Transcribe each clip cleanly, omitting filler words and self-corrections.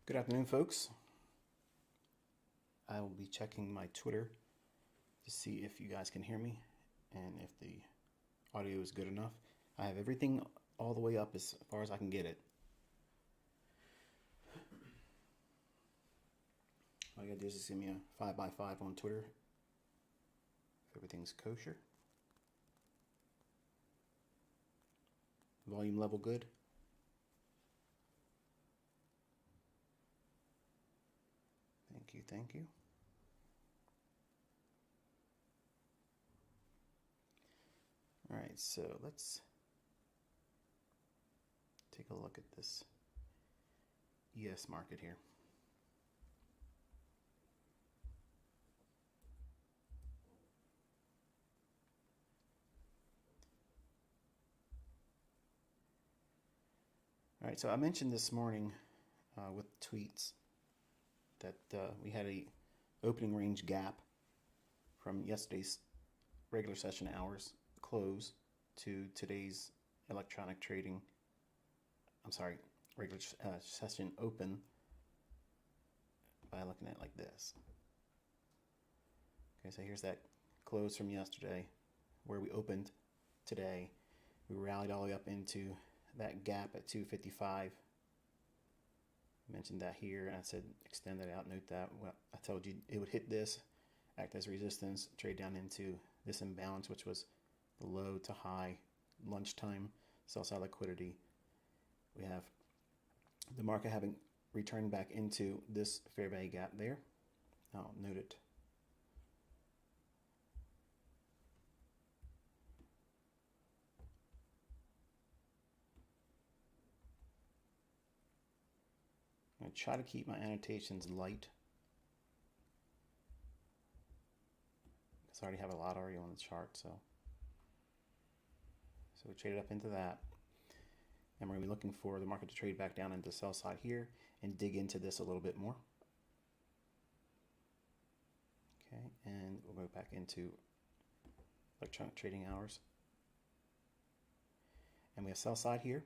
Good afternoon, folks. I will be checking my Twitter to see if you guys can hear me and if the audio is good enough. I have everything all the way up as far as I can get it. All you gotta do is just give me a 5x5 on Twitter if everything's kosher. Volume level good. Thank you. All right, so let's take a look at this ES market here. All right, so I mentioned this morning with tweets that we had a opening range gap from yesterday's regular session hours close to today's electronic trading. Regular session open by looking at it like this. Okay, so here's that close from yesterday where we opened today. We rallied all the way up into that gap at 255. I mentioned that here, and I said extend that out, note that. Well, I told you it would hit this, act as resistance, trade down into this imbalance, which was the low to high lunchtime sell side liquidity. We have the market having returned back into this fair value gap there. I'll note it. I'm going to try to keep my annotations light because I already have a lot already on the chart. So we traded up into that. And we're going to be looking for the market to trade back down into the sell side here and dig into this a little bit more. Okay, and we'll go back into electronic trading hours. And we have sell side here.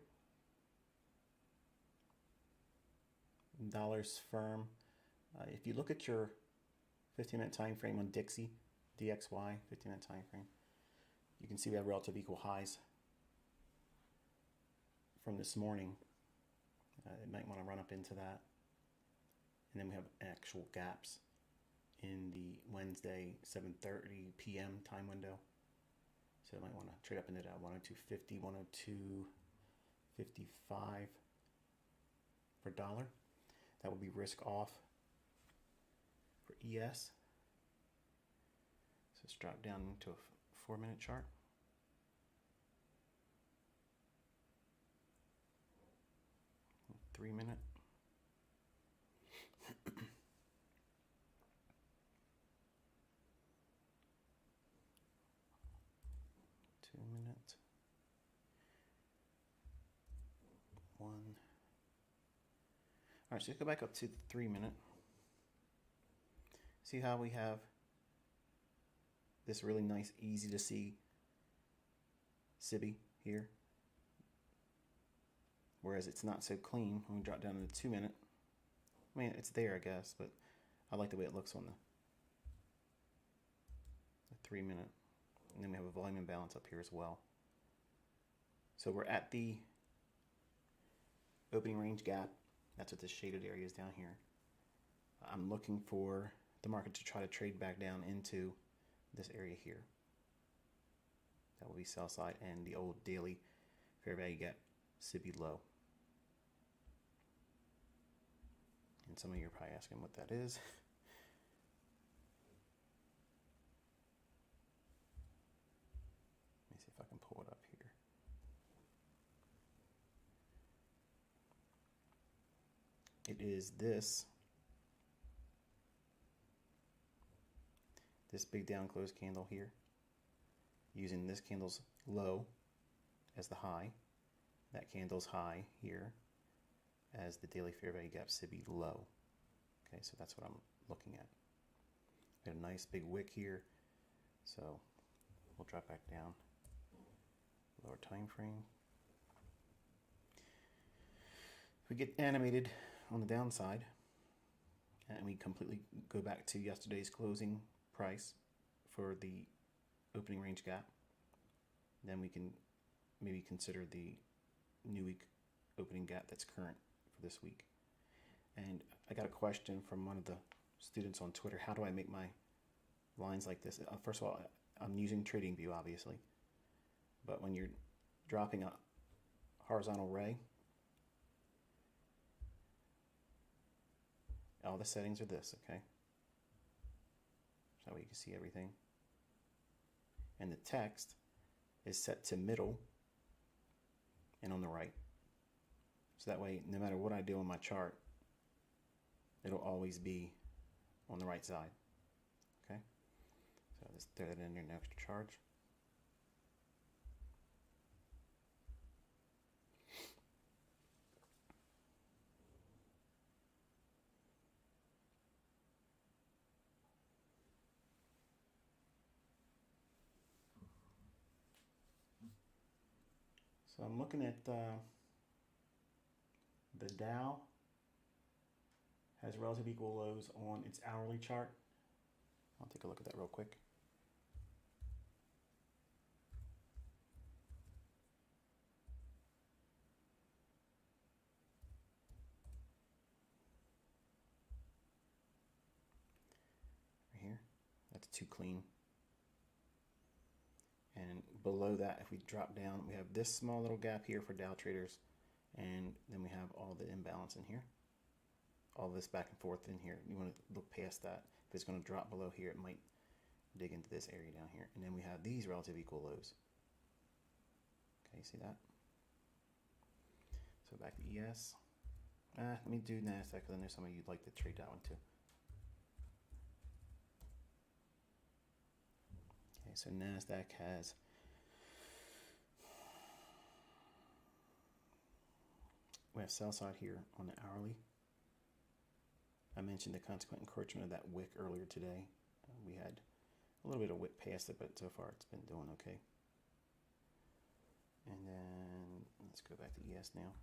Dollars firm. If you look at your 15-minute time frame on Dixie, DXY, 15-minute time frame, you can see we have relative equal highs from this morning. It might want to run up into that. And then we have actual gaps in the Wednesday 7:30 p.m. time window. So it might want to trade up into that 102.50, 102.55 for dollar. That will be risk off for ES. So let's drop down into a 4-minute chart. A 3-minute. 2-minute. 1. All right, so let's go back up to the 3-minute. See how we have this really nice, easy to see SIBI here, whereas it's not so clean when we drop down to the 2-minute. I mean, it's there, I guess, but I like the way it looks on the 3-minute. And then we have a volume imbalance up here as well. So we're at the opening range gap. That's what this shaded area is down here. I'm looking for the market to try to trade back down into this area here. That will be sell side and the old daily fair value gap SIBI low. And some of you are probably asking what that is. Let me see if I can pull it up here. It is this big down close candle here, using this candle's low as the high, that candle's high here as the daily fair value gap SIBI low. Okay, so that's what I'm looking at. Got a nice big wick here, so we'll drop back down. Lower time frame. If we get animated, on the downside and we completely go back to yesterday's closing price for the opening range gap, then we can maybe consider the new week opening gap that's current for this week. And I got a question from one of the students on Twitter. How do I make my lines like this? First of all, I'm using TradingView, obviously. But when you're dropping a horizontal ray, all the settings are this, okay? So you can see everything. And the text is set to middle and on the right. So that way, no matter what I do on my chart, it'll always be on the right side, okay? So let's throw that in there, no extra charge. So I'm looking at the Dow has relative equal lows on its hourly chart. I'll take a look at that real quick. Right here, that's too clean. And below that, if we drop down, we have this small little gap here for Dow traders, and then we have all the imbalance in here. All this back and forth in here. You want to look past that. If it's going to drop below here, it might dig into this area down here. And then we have these relative equal lows. Okay, you see that? So back to ES. Let me do NASDAQ because I know some of you'd like to trade that one too. Okay, so NASDAQ has we have sell side here on the hourly. I mentioned the consequent encroachment of that wick earlier today. We had a little bit of wick past it, but so far it's been doing okay. And then let's go back to ES now.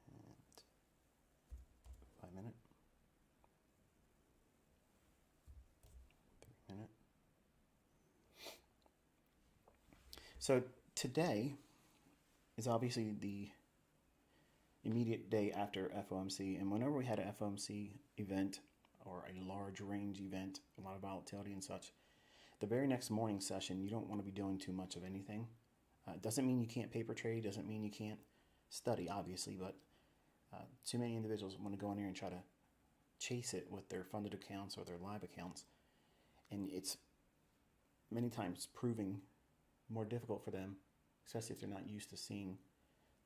And 5 minute. 3 minute. So today is obviously the immediate day after FOMC, and whenever we had an FOMC event or a large range event, a lot of volatility and such, the very next morning session, you don't want to be doing too much of anything. Doesn't mean you can't paper trade, doesn't mean you can't study, obviously, but too many individuals want to go in here and try to chase it with their funded accounts or their live accounts, and it's many times proving more difficult for them, especially if they're not used to seeing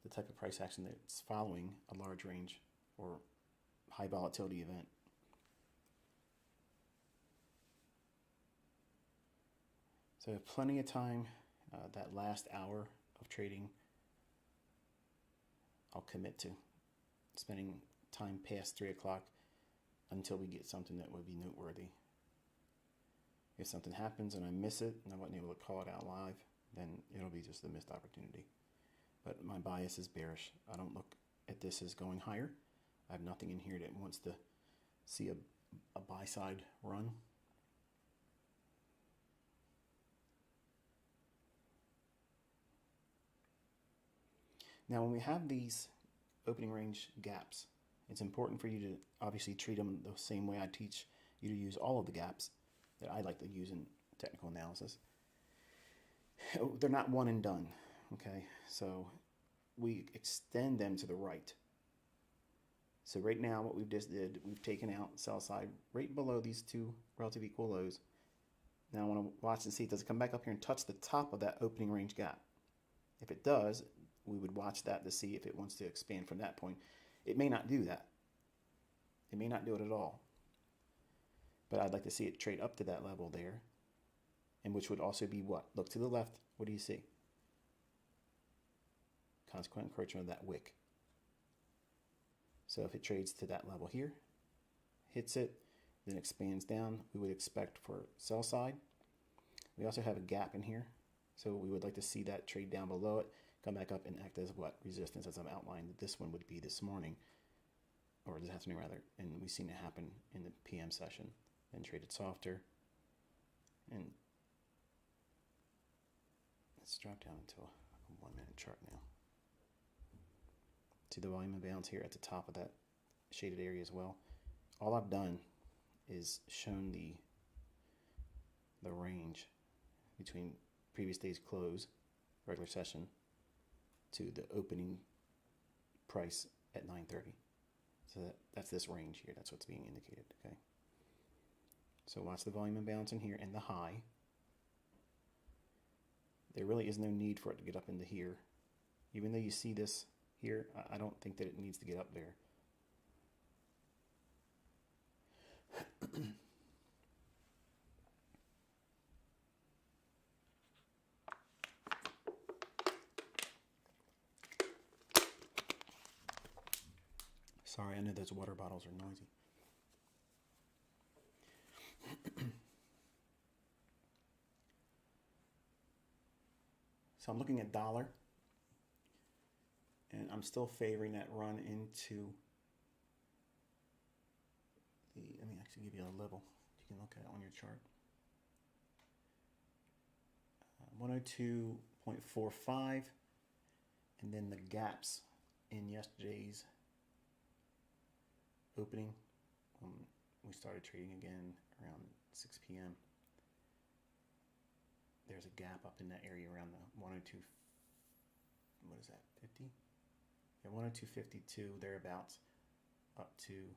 the type of price action that's following a large range or high volatility event. So I have plenty of time. That last hour of trading, I'll commit to spending time past 3 o'clock until we get something that would be noteworthy. If something happens and I miss it and I wasn't able to call it out live, then it'll be just a missed opportunity. But my bias is bearish. I don't look at this as going higher. I have nothing in here that wants to see a buy side run. Now, when we have these opening range gaps, it's important for you to obviously treat them the same way I teach you to use all of the gaps that I like to use in technical analysis. They're not one and done, okay? So we extend them to the right. So right now what we've just did, we've taken out sell side right below these two relative equal lows. Now I want to watch and see, does it come back up here and touch the top of that opening range gap? If it does, we would watch that to see if it wants to expand from that point. It may not do that. It may not do it at all. But I'd like to see it trade up to that level there, and which would also be what? Look to the left. What do you see? Consequent encroachment of that wick. So if it trades to that level here, hits it, then expands down, we would expect for sell side. We also have a gap in here So we would like to see that trade down below it, come back up and act as what? Resistance, as I've outlined that this one would be this morning, or this afternoon rather, and we've seen it happen in the PM session. Then traded softer, and let's drop down into a 1 minute chart now. See the volume imbalance here at the top of that shaded area as well. All I've done is shown the range between previous day's close, regular session, to the opening price at 9:30. So that's this range here. That's what's being indicated. Okay. So watch the volume imbalance in here and the high. There really is no need for it to get up into here. Even though you see this here, I don't think that it needs to get up there. Sorry, I know those water bottles are noisy. So I'm looking at dollar, and I'm still favoring that run into the, let me actually give you a level you can look at it on your chart. 102.45, and then the gaps in yesterday's opening. We started trading again around 6 p.m. There's a gap up in that area around the 102, what is that, 50? Yeah, 102.52, thereabouts, up to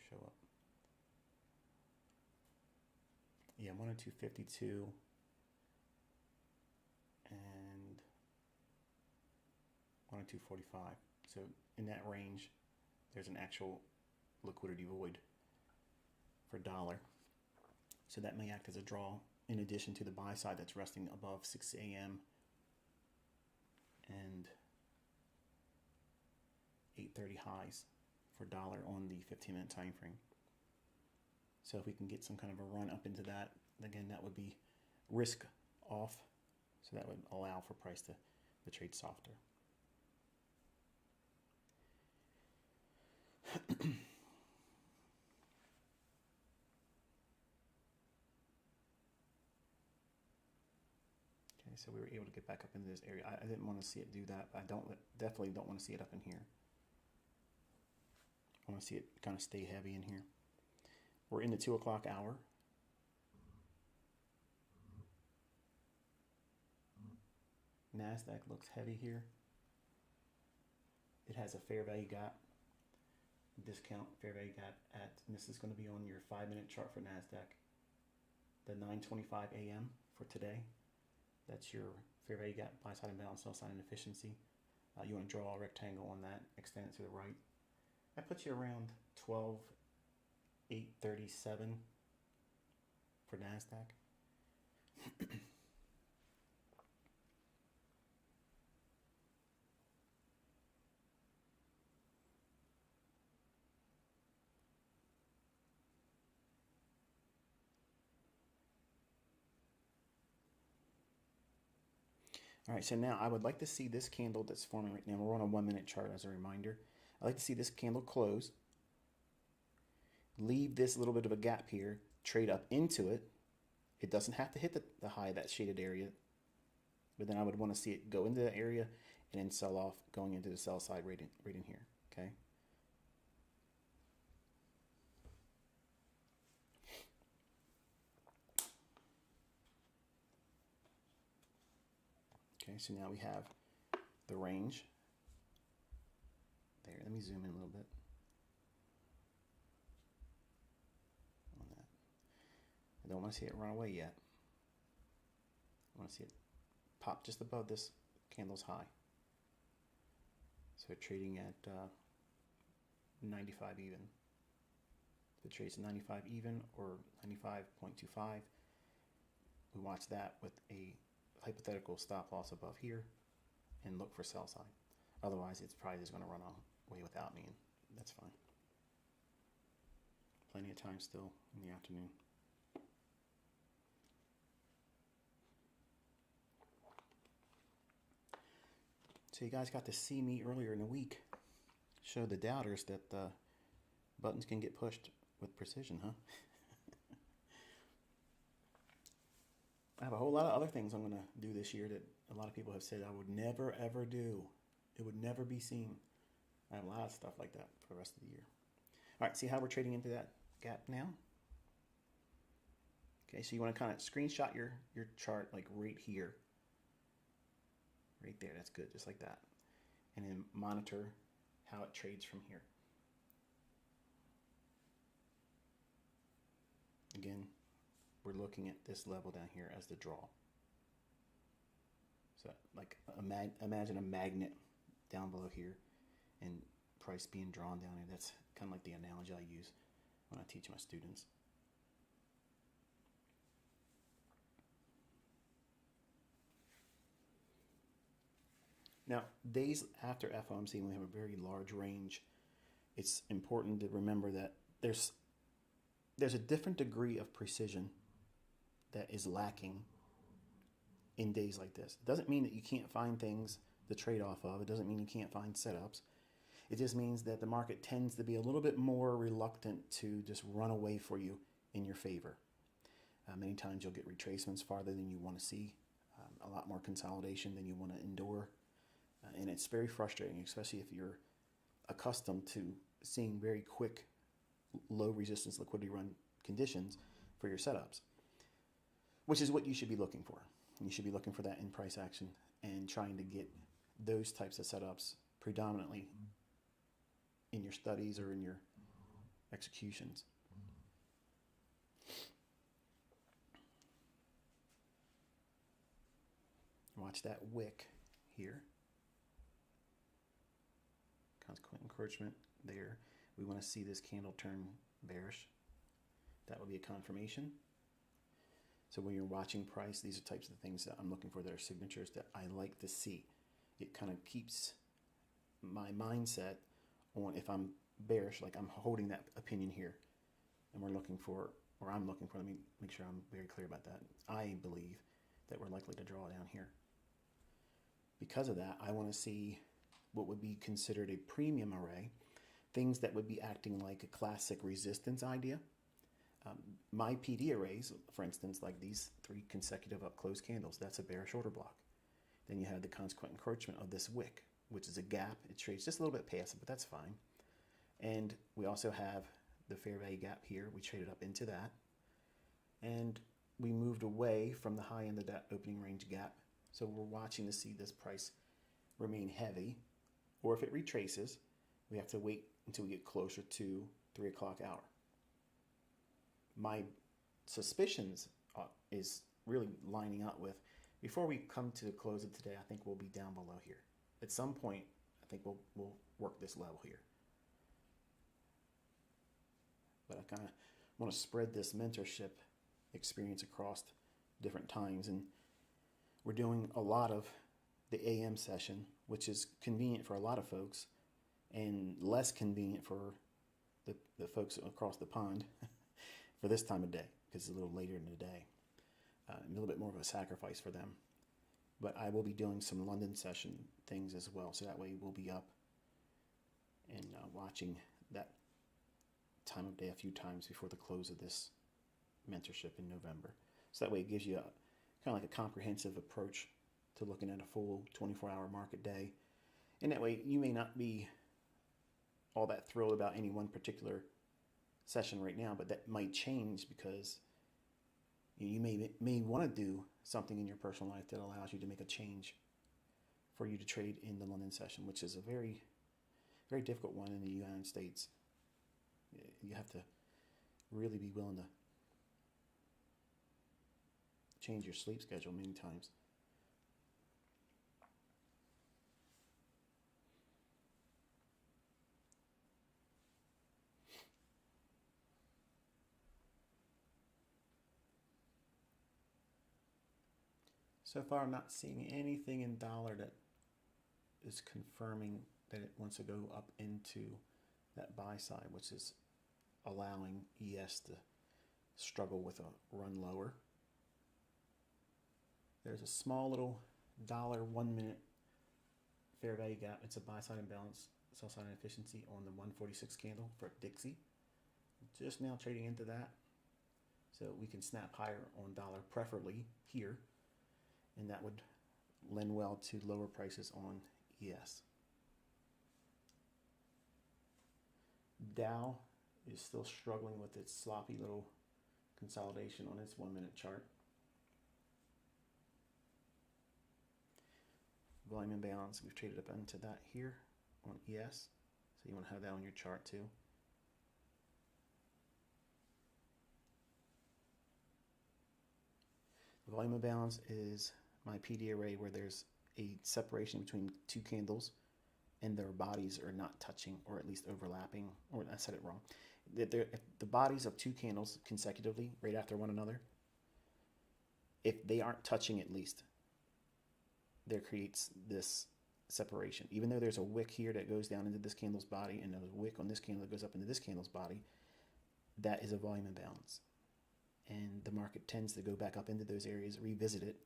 show up. Yeah, 102.52 and 102.45. So in that range, there's an actual liquidity void for dollar. So that may act as a draw in addition to the buy side that's resting above 6 a.m. and 8:30 highs for dollar on the 15-minute time frame. So if we can get some kind of a run up into that, again, that would be risk off. So that would allow for price to trade softer. So we were able to get back up into this area. I didn't want to see it do that, but I definitely don't want to see it up in here. I want to see it kind of stay heavy in here. We're in the 2 o'clock hour. NASDAQ looks heavy here. It has a fair value gap, discount fair value gap at, and this is going to be on your 5-minute chart for NASDAQ. The 9:25 a.m. for today. That's your fair value gap, buy side imbalance, sell side inefficiency. You want to draw a rectangle on that, extend it to the right. That puts you around 12,837 for NASDAQ. All right, so now I would like to see this candle that's forming right now. We're on a 1-minute chart as a reminder. I'd like to see this candle close, leave this little bit of a gap here, trade up into it. It doesn't have to hit the high of that shaded area, but then I would want to see it go into the area and then sell off going into the sell side right in here, okay? Okay, so now we have the range there. Let me zoom in a little bit on that. I don't want to see it run away yet. I want to see it pop just above this candle's high. So we're trading at 95 even. If it trades 95 even or 95.25, we watch that with a hypothetical stop loss above here and look for sell side. Otherwise, it's probably just going to run away without me, and that's fine. Plenty of time still in the afternoon. So you guys got to see me earlier in the week show the doubters that buttons can get pushed with precision, huh? I have a whole lot of other things I'm going to do this year that a lot of people have said I would never, ever do. It would never be seen. I have a lot of stuff like that for the rest of the year. All right, see how we're trading into that gap now? Okay, so you want to kind of screenshot your chart like right here. Right there, that's good, just like that. And then monitor how it trades from here. Again, we're looking at this level down here as the draw. So like imagine a magnet down below here and price being drawn down here. That's kind of like the analogy I use when I teach my students. Now, days after FOMC, when we have a very large range, it's important to remember that there's a different degree of precision that is lacking in days like this. It doesn't mean that you can't find things to trade off of. It doesn't mean you can't find setups. It just means that the market tends to be a little bit more reluctant to just run away for you in your favor. Many times you'll get retracements farther than you want to see, a lot more consolidation than you want to endure. And it's very frustrating, especially if you're accustomed to seeing very quick, low resistance liquidity run conditions for your setups, which is what you should be looking for. You should be looking for that in price action and trying to get those types of setups predominantly in your studies or in your executions. Watch that wick here. Consequent encroachment there. We want to see this candle turn bearish. That would be a confirmation. So when you're watching price, these are types of things that I'm looking for that are signatures that I like to see. It kind of keeps my mindset on, if I'm bearish, like I'm holding that opinion here, and we're looking for, or I'm looking for, let me make sure I'm very clear about that. I believe that we're likely to draw down here. Because of that, I want to see what would be considered a premium array, things that would be acting like a classic resistance idea. My PD arrays, for instance, like these 3 consecutive up close candles, that's a bearish order block. Then you have the consequent encroachment of this wick, which is a gap. It trades just a little bit passive, but that's fine. And we also have the fair value gap here. We traded up into that. And we moved away from the high end of that opening range gap. So we're watching to see this price remain heavy. Or if it retraces, we have to wait until we get closer to 3 o'clock hour. My suspicions is really lining up with, before we come to the close of today, I think we'll be down below here. At some point, I think we'll work this level here. But I kind of want to spread this mentorship experience across different times. And we're doing a lot of the AM session, which is convenient for a lot of folks and less convenient for the folks across the pond for this time of day, because it's a little later in the day. A little bit more of a sacrifice for them. But I will be doing some London session things as well, so that way we'll be up and watching that time of day a few times before the close of this mentorship in November. So that way it gives you kind of like a comprehensive approach to looking at a full 24-hour market day. And that way you may not be all that thrilled about any one particular session right now, but that might change because you may want to do something in your personal life that allows you to make a change for you to trade in the London session, which is a very, very difficult one in the United States. You have to really be willing to change your sleep schedule many times. So far, I'm not seeing anything in dollar that is confirming that it wants to go up into that buy side, which is allowing ES to struggle with a run lower. There's a small little dollar 1 minute fair value gap. It's a buy side imbalance, sell side inefficiency on the 146 candle for Dixie. Just now trading into that. So we can snap higher on dollar, preferably here. And that would lend well to lower prices on ES. Dow is still struggling with its sloppy little consolidation on its 1 minute chart. Volume imbalance, we've traded up into that here on ES. So you want to have that on your chart too. The volume imbalance is my PD array where there's a separation between two candles and their bodies are not touching or at least overlapping, or I said it wrong. If the bodies of two candles consecutively right after one another, if they aren't touching at least, there creates this separation. Even though there's a wick here that goes down into this candle's body and there's a wick on this candle that goes up into this candle's body, that is a volume imbalance. And the market tends to go back up into those areas, revisit it,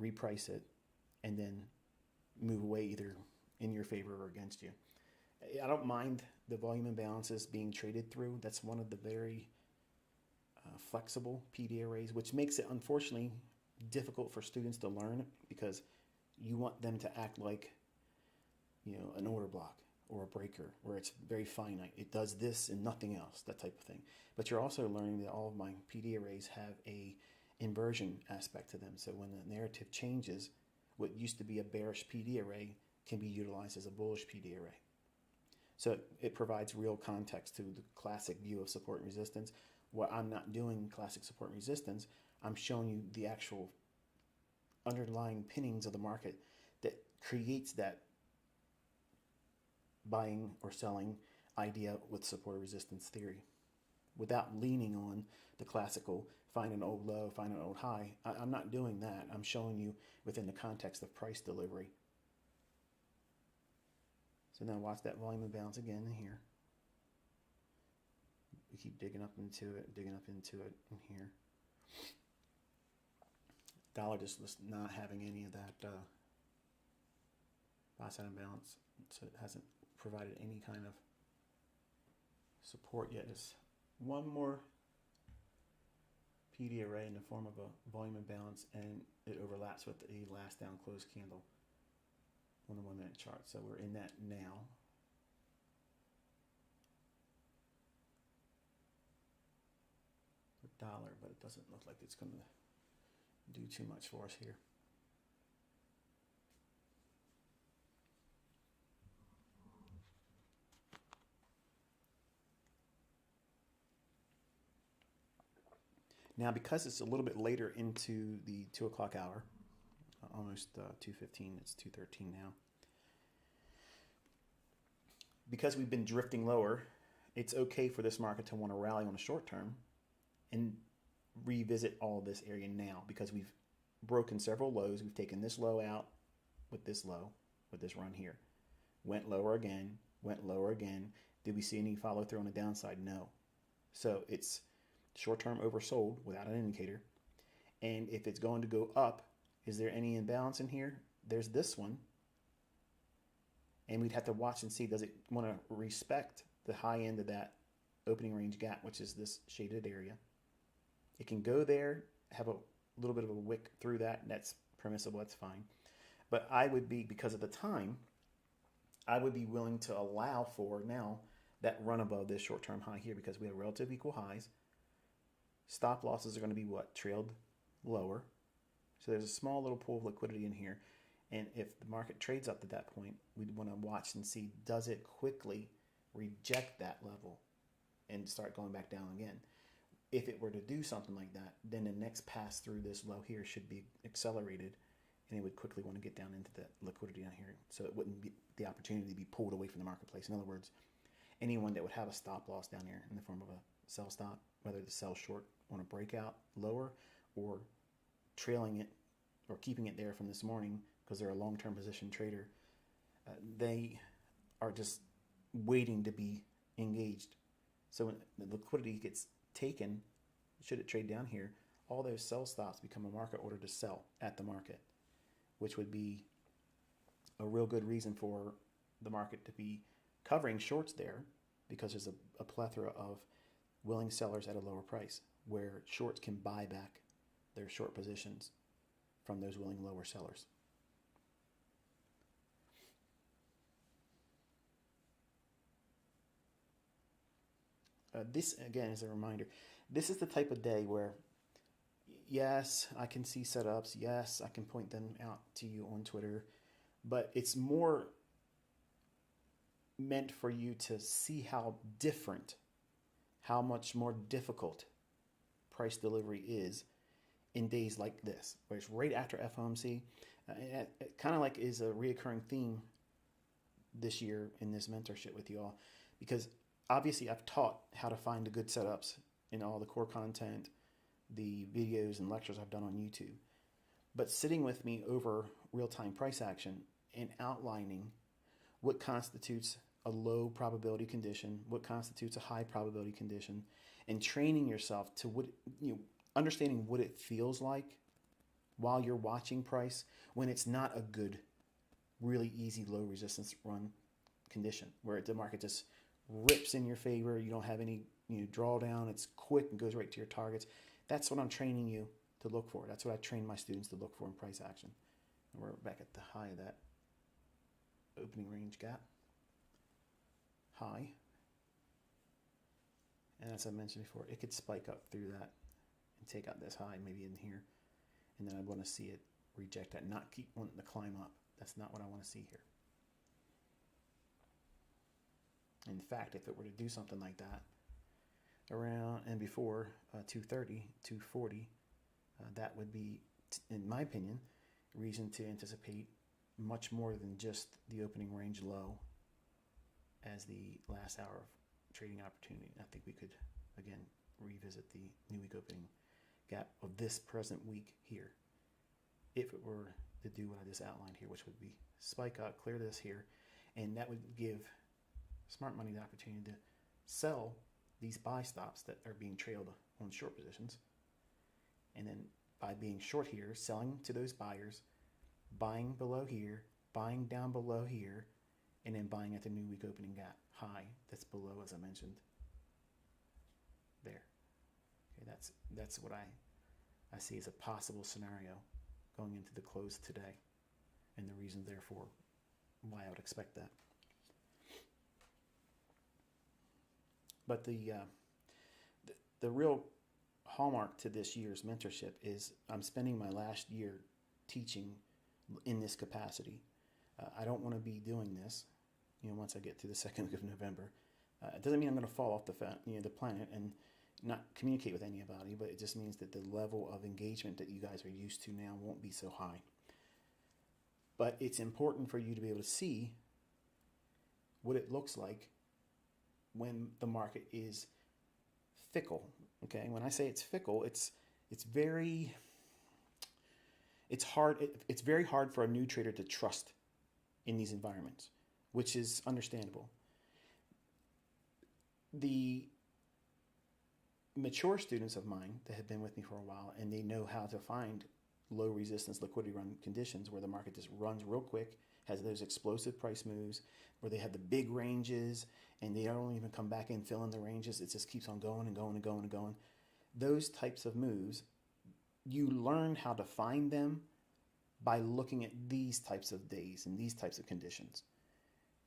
reprice it, and then move away either in your favor or against you. I don't mind the volume imbalances being traded through. That's one of the very flexible PD arrays, which makes it unfortunately difficult for students to learn because you want them to act like, an order block or a breaker where it's very finite. It does this and nothing else, that type of thing. But you're also learning that all of my PD arrays have a inversion aspect to them. So when the narrative changes, what used to be a bearish PD array can be utilized as a bullish PD array. So it provides real context to the classic view of support and resistance. What I'm not doing in classic support and resistance, I'm showing you the actual underlying pinnings of the market that creates that buying or selling idea with support resistance theory without leaning on the classical find an old low, find an old high. I'm not doing that. I'm showing you within the context of price delivery. So now watch that volume imbalance again in here. We keep digging up into it in here. Dollar just not having any of that buy side imbalance, so it hasn't provided any kind of support yet. It's one more PD array in the form of a volume imbalance, and it overlaps with a last down close candle on the 1 minute chart. So we're in that now. For dollar, but it doesn't look like it's going to do too much for us here. Now, because it's a little bit later into the 2 o'clock hour, almost 2:15, it's 2:13 now. Because we've been drifting lower, it's okay for this market to want to rally on the short term and revisit all of this area now, because we've broken several lows. We've taken this low out with this low, with this run here. Went lower again, went lower again. Did we see any follow through on the downside? No. So it's short-term oversold without an indicator. And if it's going to go up, is there any imbalance in here? There's this one. And we'd have to watch and see, does it want to respect the high end of that opening range gap, which is this shaded area? It can go there, have a little bit of a wick through that, and that's permissible, that's fine. But I would be, because of the time, I would be willing to allow for now that run above this short-term high here, because we have relative equal highs. Stop losses are going to be what? Trailed lower. So there's a small little pool of liquidity in here. And if the market trades up to that point, we'd want to watch and see, does it quickly reject that level and start going back down again? If it were to do something like that, then the next pass through this low here should be accelerated, and it would quickly want to get down into that liquidity down here, so it wouldn't be the opportunity to be pulled away from the marketplace. In other words, anyone that would have a stop loss down here in the form of a sell stop, whether to sell short on a breakout lower or trailing it or keeping it there from this morning because they're a long-term position trader, they are just waiting to be engaged. So when the liquidity gets taken, should it trade down here, all those sell stops become a market order to sell at the market, which would be a real good reason for the market to be covering shorts there, because there's a plethora of willing sellers at a lower price where shorts can buy back their short positions from those willing lower sellers. This, again, is a reminder. This is the type of day where, yes, I can see setups. Yes, I can point them out to you on Twitter. But it's more meant for you to see how different, how much more difficult price delivery is in days like this, where it's right after FOMC. It kind of like is a reoccurring theme this year in this mentorship with you all, because obviously I've taught how to find the good setups in all the core content, the videos and lectures I've done on YouTube. But sitting with me over real-time price action and outlining what constitutes a low probability condition, what constitutes a high probability condition, and training yourself to what, understanding what it feels like while you're watching price when it's not a good, really easy low resistance run condition where the market just rips in your favor. You don't have any drawdown. It's quick and goes right to your targets. That's what I'm training you to look for. That's what I train my students to look for in price action. And we're back at the high of that opening range gap. High. And as I mentioned before, it could spike up through that and take out this high maybe in here. And then I want to see it reject that, not keep wanting to climb up. That's not what I want to see here. In fact, if it were to do something like that around and before 230, 240, that would be, in my opinion, reason to anticipate much more than just the opening range low as the last hour of trading opportunity. I think we could, again, revisit the new week opening gap of this present week here, if it were to do what I just outlined here, which would be spike up, clear this here, and that would give smart money the opportunity to sell these buy stops that are being trailed on short positions, and then by being short here, selling to those buyers, buying below here, buying down below here, and then buying at the new week opening gap high that's below, as I mentioned, there. Okay, that's what I see as a possible scenario going into the close today, and the reason therefore why I would expect that. But the real hallmark to this year's mentorship is I'm spending my last year teaching in this capacity. I don't want to be doing this, once I get to the second week of November. It doesn't mean I'm going to fall off the planet and not communicate with anybody, but it just means that the level of engagement that you guys are used to now won't be so high. But it's important for you to be able to see what it looks like when the market is fickle. Okay, when I say it's fickle, it's very hard for a new trader to trust in these environments, which is understandable. The mature students of mine that have been with me for a while, and they know how to find low resistance liquidity run conditions where the market just runs real quick, has those explosive price moves, where they have the big ranges and they don't even come back in, fill in the ranges. It just keeps on going and going and going and going. Those types of moves, you learn how to find them by looking at these types of days and these types of conditions.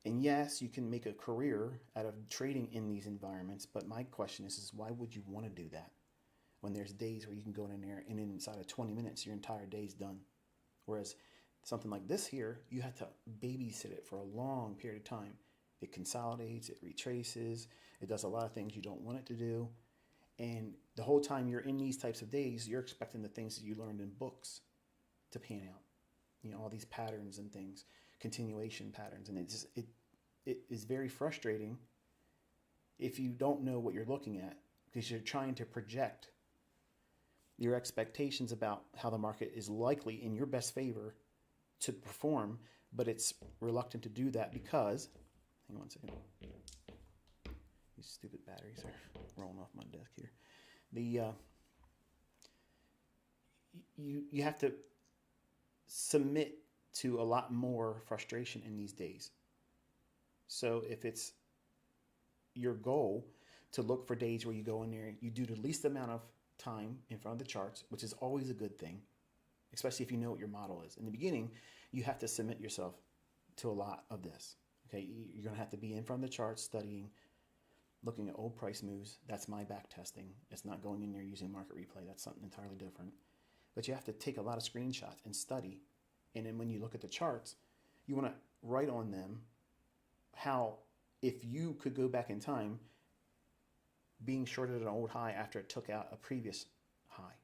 And yes, you can make a career out of trading in these environments, but my question is why would you want to do that when there's days where you can go in there and inside of 20 minutes, your entire day's done? Whereas something like this here, you have to babysit it for a long period of time. It consolidates, it retraces, it does a lot of things you don't want it to do. And the whole time you're in these types of days, you're expecting the things that you learned in books to pan out. All these patterns and things, continuation patterns. And it is very frustrating if you don't know what you're looking at, because you're trying to project your expectations about how the market is likely in your best favor to perform, but it's reluctant to do that because, hang on one second, these stupid batteries are rolling off my desk here. You have to submit to a lot more frustration in these days. So if it's your goal to look for days where you go in there, you do the least amount of time in front of the charts, which is always a good thing, especially if you know what your model is. In the beginning, you have to submit yourself to a lot of this. Okay, you're going to have to be in front of the charts, studying, looking at old price moves. That's my back testing. It's not going in there using market replay. That's something entirely different. But you have to take a lot of screenshots and study. And then when you look at the charts, you want to write on them how, if you could go back in time, being shorted at an old high after it took out a previous high.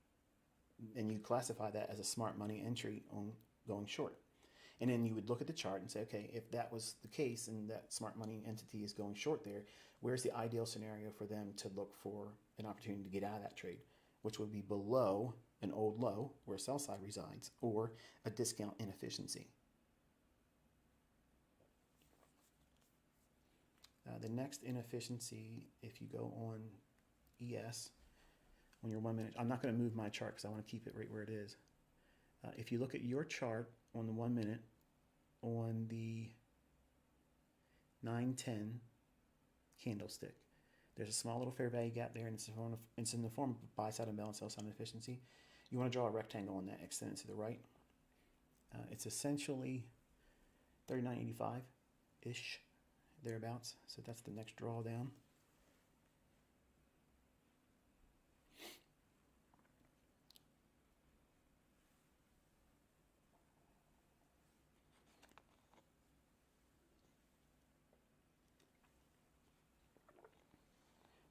And you classify that as a smart money entry on going short. And then you would look at the chart and say, okay, if that was the case and that smart money entity is going short there, where's the ideal scenario for them to look for an opportunity to get out of that trade, which would be below an old low where sell side resides, or a discount inefficiency. The next inefficiency, if you go on ES, on your 1 minute, I'm not going to move my chart because I want to keep it right where it is. If you look at your chart on the 1 minute, on the 910 candlestick, there's a small little fair value gap there, and it's in the form of buy side imbalance, sell side inefficiency. You want to draw a rectangle on that, extend it to the right. It's essentially 39.85-ish, thereabouts. So that's the next drawdown.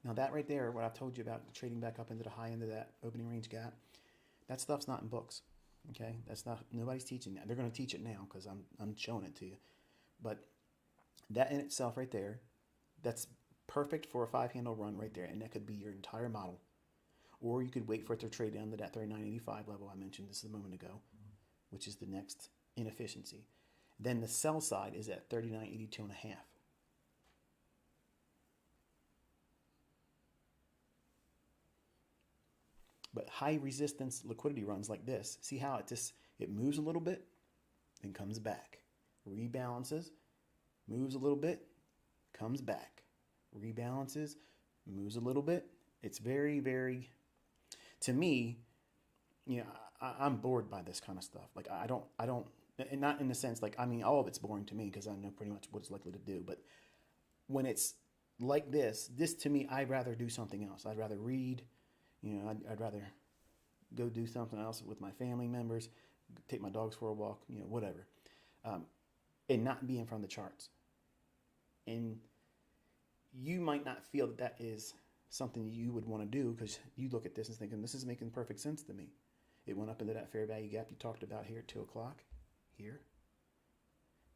Now that right there, what I've told you about trading back up into the high end of that opening range gap, that stuff's not in books. Okay, that's not, nobody's teaching that. They're going to teach it now because I'm showing it to you. But that in itself right there, that's perfect for a 5-handle run right there, and that could be your entire model. Or you could wait for it to trade down to that 39.85 level I mentioned this a moment ago, which is the next inefficiency. Then the sell side is at 39.82.5. But high resistance liquidity runs like this, see how it moves a little bit, then comes back, rebalances, moves a little bit, comes back, rebalances, moves a little bit. It's very, very, to me, I'm bored by this kind of stuff. Like I don't, and not in the sense like, I mean, all of it's boring to me because I know pretty much what it's likely to do. But when it's like this to me, I'd rather do something else. I'd rather read. I'd rather go do something else with my family members, take my dogs for a walk, whatever, and not be in front of the charts. And you might not feel that is something you would want to do because you look at this and thinking, this is making perfect sense to me. It went up into that fair value gap you talked about here at 2 o'clock, here.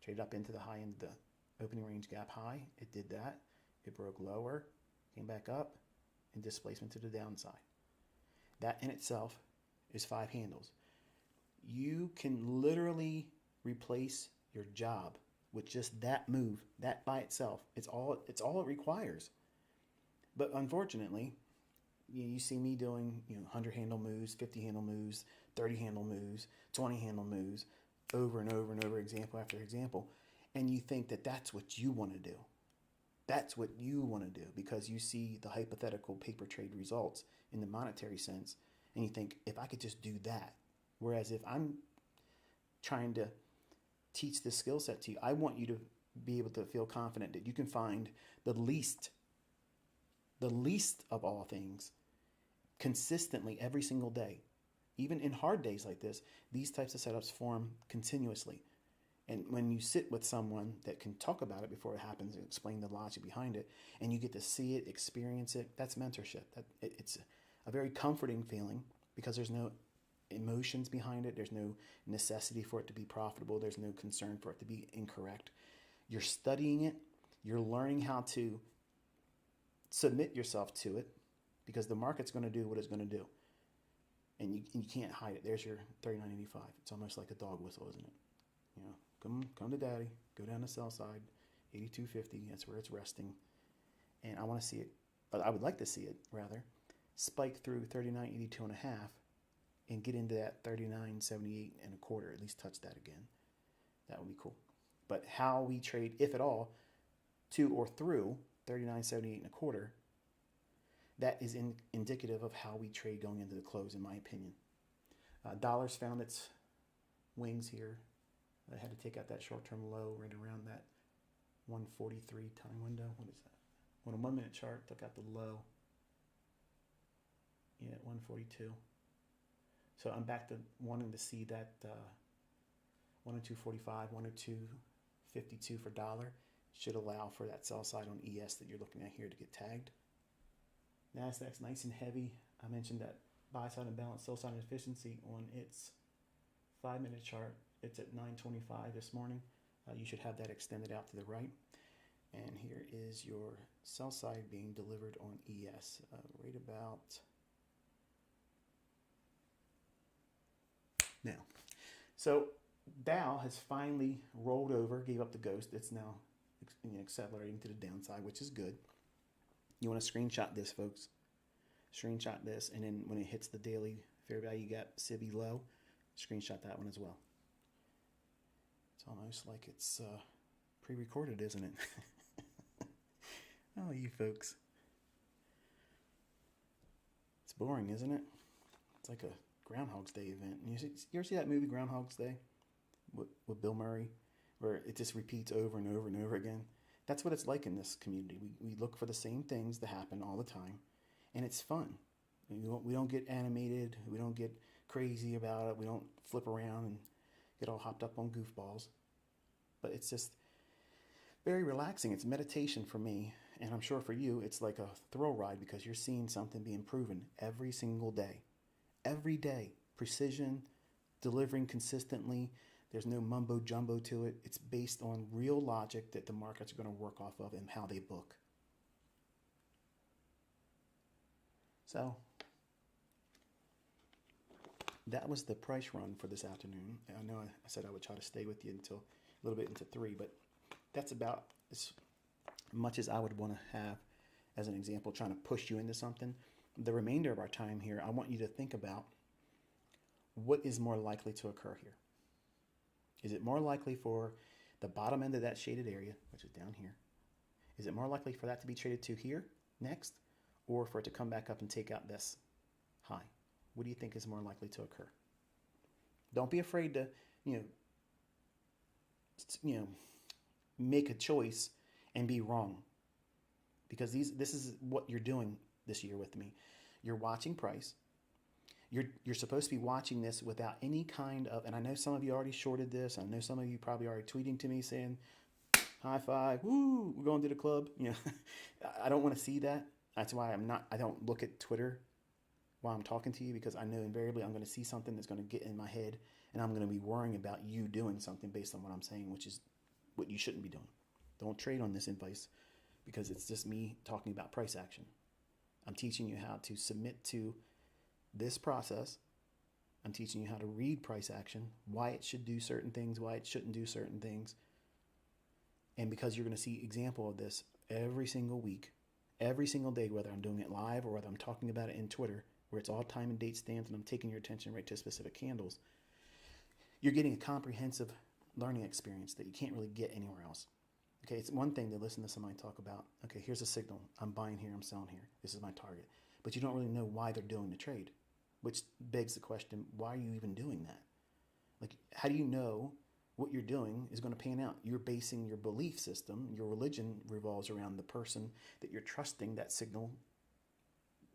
Traded up into the high end of the opening range gap high. It did that. It broke lower, came back up, and displacement to the downside. That in itself is 5 handles. You can literally replace your job with just that move, that by itself. It's all it requires. But unfortunately, you see me doing 100 handle moves, 50 handle moves, 30 handle moves, 20 handle moves, over and over and over, example after example, and you think that that's what you want to do. That's what you want to do because you see the hypothetical paper trade results in the monetary sense, and you think, if I could just do that. Whereas if I'm trying to teach this skill set to you, I want you to be able to feel confident that you can find the least of all things consistently every single day. Even in hard days like this, these types of setups form continuously. And when you sit with someone that can talk about it before it happens and explain the logic behind it, and you get to see it, experience it, that's mentorship. It's a very comforting feeling because there's no emotions behind it. There's no necessity for it to be profitable. There's no concern for it to be incorrect. You're studying it. You're learning how to submit yourself to it because the market's going to do what it's going to do. and you can't hide it. There's your 39.85. It's almost like a dog whistle, isn't it? You know, come to daddy. Go down the sell side, 82.50. That's where it's resting, and I want to see it. I would like to see it rather spike through 39.82 and a half, and get into that 39.78 and a quarter. At least touch that again. That would be cool. But how we trade, if at all, to or through 39.78 and a quarter, that is indicative of how we trade going into the close, in my opinion. Dollars found its wings here. I had to take out that short-term low right around that 143 time window. What is that? On a 1 minute chart, took out the low. Yeah, 142. So I'm back to wanting to see that 102.45, 102.52 for dollar. Should allow for that sell side on ES that you're looking at here to get tagged. NASDAQ's nice and heavy. I mentioned that buy side imbalance, sell side efficiency on its 5 minute chart. It's at 925 this morning. You should have that extended out to the right. And here is your sell side being delivered on ES right about now. So Dow has finally rolled over, gave up the ghost. It's now accelerating to the downside, which is good. You want to screenshot this, folks. Screenshot this, and then when it hits the daily fair value gap SIBI low, screenshot that one as well. It's almost like it's pre-recorded, isn't it? Oh, you folks. It's boring, isn't it? It's like a Groundhog's Day event. You ever see that movie Groundhog's Day with Bill Murray, where it just repeats over and over and over again? That's what it's like in this community. We look for the same things to happen all the time, and it's fun. We don't get animated. We don't get crazy about it. We don't flip around and get all hopped up on goofballs. But it's just very relaxing. It's meditation for me, and I'm sure for you, it's like a thrill ride because you're seeing something being proven every single day. Every day. Precision, delivering consistently. There's no mumbo jumbo to it. It's based on real logic that the markets are going to work off of and how they book. So that was the price run for this afternoon. I know I said I would try to stay with you until a little bit into 3, but that's about as much as I would want to have as an example, trying to push you into something. The remainder of our time here, I want you to think about what is more likely to occur here. Is it more likely for the bottom end of that shaded area, which is down here? Is it more likely for that to be traded to here next, or for it to come back up and take out this high? What do you think is more likely to occur? Don't be afraid to, make a choice and be wrong, because this is what you're doing this year with me. You're watching price. You're supposed to be watching this without any kind of, and I know some of you already shorted this. I know some of you probably already tweeting to me saying, high five, woo, we're going to the club. I don't want to see that. That's why I don't look at Twitter while I'm talking to you, because I know invariably I'm going to see something that's going to get in my head, and I'm going to be worrying about you doing something based on what I'm saying, which is what you shouldn't be doing. Don't trade on this advice, because it's just me talking about price action. I'm teaching you how to submit to this process. I'm teaching you how to read price action, why it should do certain things, why it shouldn't do certain things. And because you're going to see example of this every single week, every single day, whether I'm doing it live or whether I'm talking about it in Twitter, where it's all time and date stamps and I'm taking your attention right to specific candles, you're getting a comprehensive learning experience that you can't really get anywhere else. Okay, it's one thing to listen to somebody talk about, okay, here's a signal. I'm buying here, I'm selling here. This is my target. But you don't really know why they're doing the trade, which begs the question, why are you even doing that? Like, how do you know what you're doing is going to pan out? You're basing your belief system, your religion revolves around the person that you're trusting that signal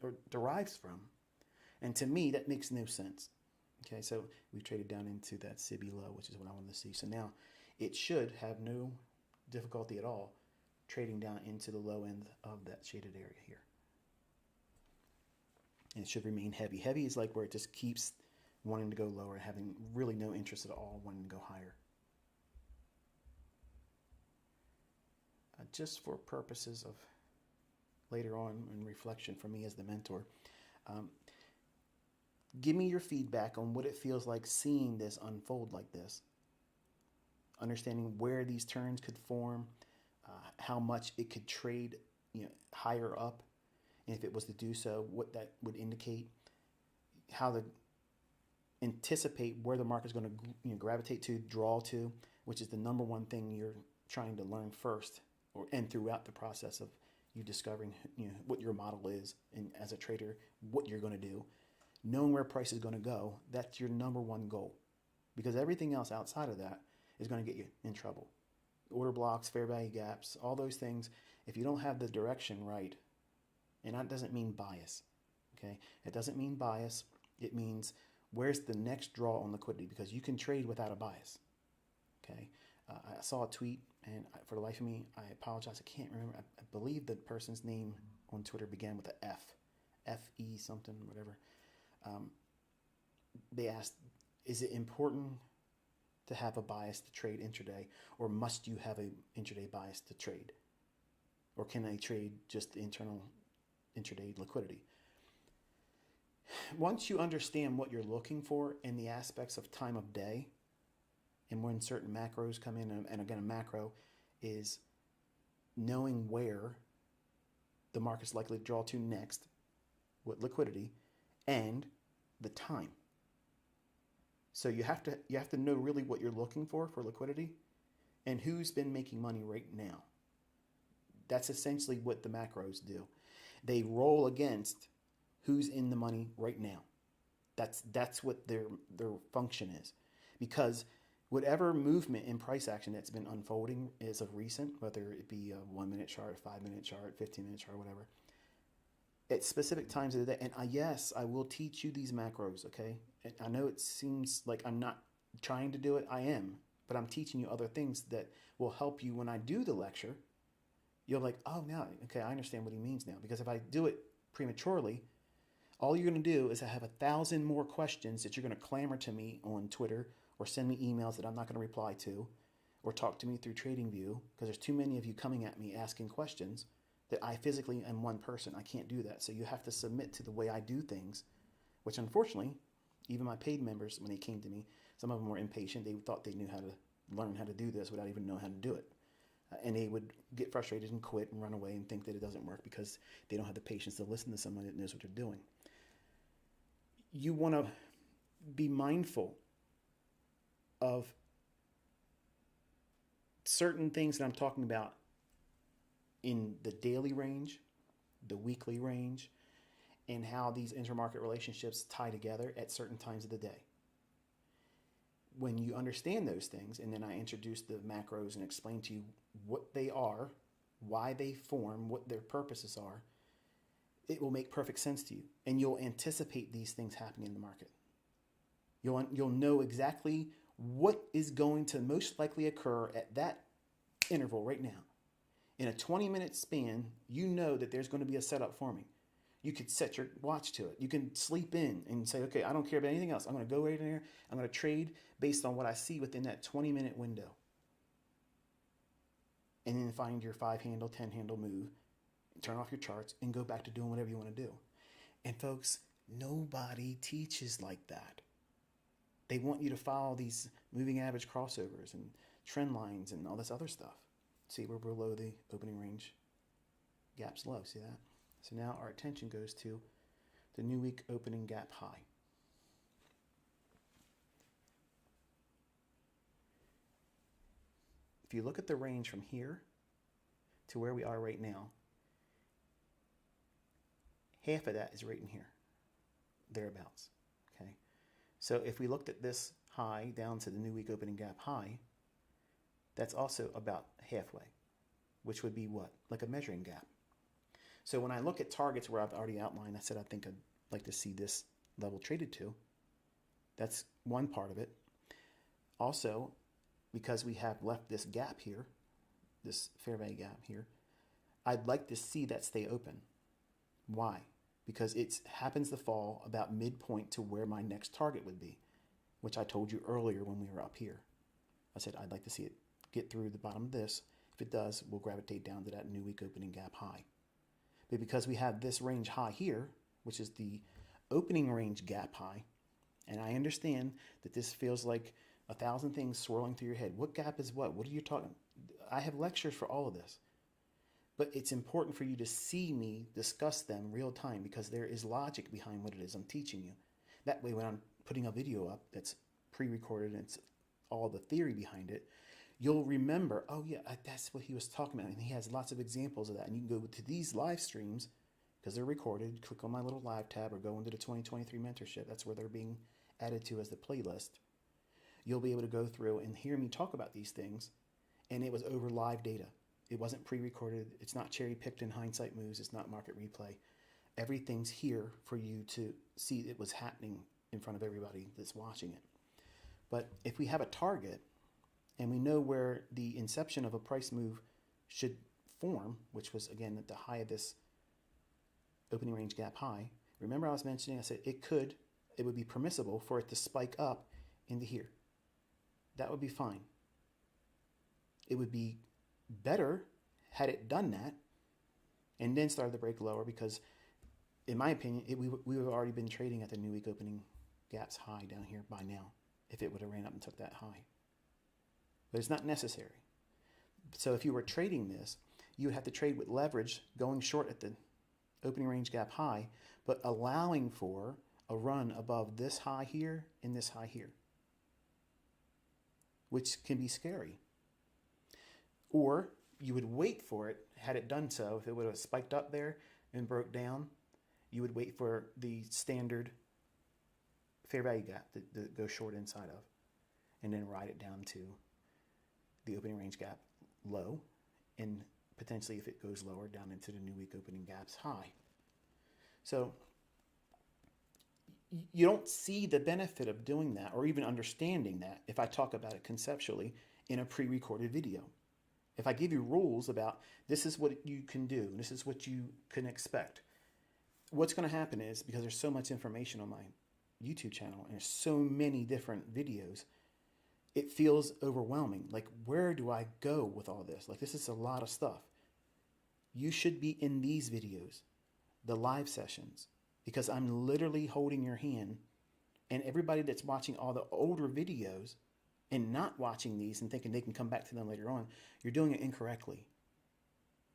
or derives from. And to me, that makes no sense. Okay, so we've traded down into that SIBI low, which is what I wanted to see. So now it should have no difficulty at all trading down into the low end of that shaded area here. And it should remain heavy. Heavy is like where it just keeps wanting to go lower, having really no interest at all wanting to go higher. Just for purposes of later on in reflection for me as the mentor, Give me your feedback on what it feels like seeing this unfold like this, understanding where these turns could form, how much it could trade, higher up, and if it was to do so, what that would indicate, how to anticipate where the market's going to gravitate to, draw to, which is the number one thing you're trying to learn first, and throughout the process of you discovering what your model is, and as a trader, what you're going to do, knowing where price is going to go. That's your number one goal, because everything else outside of that is going to get you in trouble. Order blocks, fair value gaps, all those things. If you don't have the direction right, and that doesn't mean bias, okay? It doesn't mean bias. It means where's the next draw on liquidity, because you can trade without a bias, okay? I saw a tweet, and for the life of me, I apologize. I can't remember. I believe the person's name on Twitter began with a F, F-E something, whatever. They asked, is it important to have a bias to trade intraday, or must you have an intraday bias to trade? Or can I trade just the internal intraday liquidity? Once you understand what you're looking for in the aspects of time of day, and when certain macros come in, and again, a macro is knowing where the market's likely to draw to next with liquidity and the time. So you have to know really what you're looking for liquidity and who's been making money right now. That's essentially what the macros do. They roll against who's in the money right now. That's what their function is. Because whatever movement in price action that's been unfolding is of recent, whether it be a 1 minute chart, 5 minute chart, 15 minute chart, whatever, at specific times of the day. And yes, I will teach you these macros, okay? And I know it seems like I'm not trying to do it. I am, but I'm teaching you other things that will help you when I do the lecture. You're like, oh, now, okay, I understand what he means now. Because if I do it prematurely, all you're going to do is have 1,000 more questions that you're going to clamor to me on Twitter, or send me emails that I'm not going to reply to, or talk to me through TradingView, because there's too many of you coming at me asking questions that I physically am one person. I can't do that. So you have to submit to the way I do things, which unfortunately, even my paid members, when they came to me, some of them were impatient. They thought they knew how to learn how to do this without even knowing how to do it. And they would get frustrated and quit and run away and think that it doesn't work because they don't have the patience to listen to someone that knows what they're doing. You want to be mindful of certain things that I'm talking about in the daily range, the weekly range, and how these intermarket relationships tie together at certain times of the day. When you understand those things, and then I introduce the macros and explain to you what they are, why they form, what their purposes are, it will make perfect sense to you. And you'll anticipate these things happening in the market. You'll know exactly what is going to most likely occur at that interval right now. In a 20-minute span, you know that there's going to be a setup forming. You could set your watch to it. You can sleep in and say, okay, I don't care about anything else. I'm going to go right in there. I'm going to trade based on what I see within that 20-minute window. And then find your 5-handle, 10-handle move, turn off your charts, and go back to doing whatever you want to do. And folks, nobody teaches like that. They want you to follow these moving average crossovers and trend lines and all this other stuff. See, we're below the opening range. Gap's low, see that? So now our attention goes to the new week opening gap high. If you look at the range from here to where we are right now, half of that is right in here, thereabouts, okay? So if we looked at this high down to the new week opening gap high, that's also about halfway, which would be what? Like a measuring gap. So when I look at targets where I've already outlined, I said I think I'd like to see this level traded to. That's one part of it. Also, because we have left this gap here, this fair value gap here, I'd like to see that stay open. Why? Because it happens to fall about midpoint to where my next target would be, which I told you earlier when we were up here. I said I'd like to see it get through the bottom of this. If it does, we'll gravitate down to that new week opening gap high. But because we have this range high here, which is the opening range gap high, and I understand that this feels like 1,000 things swirling through your head. What gap is what? What are you talking? I have lectures for all of this. But it's important for you to see me discuss them real time because there is logic behind what it is I'm teaching you. That way, when I'm putting a video up that's pre-recorded and it's all the theory behind it, you'll remember, oh yeah, that's what he was talking about. And he has lots of examples of that. And you can go to these live streams because they're recorded. Click on my little live tab or go into the 2023 mentorship. That's where they're being added to as the playlist. You'll be able to go through and hear me talk about these things. And it was over live data. It wasn't pre-recorded. It's not cherry-picked in hindsight moves. It's not market replay. Everything's here for you to see it was happening in front of everybody that's watching it. But if we have a target and we know where the inception of a price move should form, which was, again, at the high of this opening range gap high, remember I was mentioning, I said it would be permissible for it to spike up into here. That would be fine. It would be better had it done that and then started to break lower because, in my opinion, we would have already been trading at the new week opening gaps high down here by now if it would have ran up and took that high. But it's not necessary. So if you were trading this, you would have to trade with leverage going short at the opening range gap high, but allowing for a run above this high here and this high here, which can be scary. Or you would wait for it, had it done so, if it would have spiked up there and broke down, you would wait for the standard fair value gap to go short inside of, and then ride it down to the opening range gap low, and potentially if it goes lower, down into the new week opening gaps high. So you don't see the benefit of doing that or even understanding that if I talk about it conceptually in a pre-recorded video. If I give you rules about this is what you can do, this is what you can expect, what's going to happen is, because there's so much information on my YouTube channel and there's so many different videos, it feels overwhelming. Like, where do I go with all this? Like, this is a lot of stuff. You should be in these videos, the live sessions, because I'm literally holding your hand, and everybody that's watching all the older videos and not watching these and thinking they can come back to them later on, you're doing it incorrectly.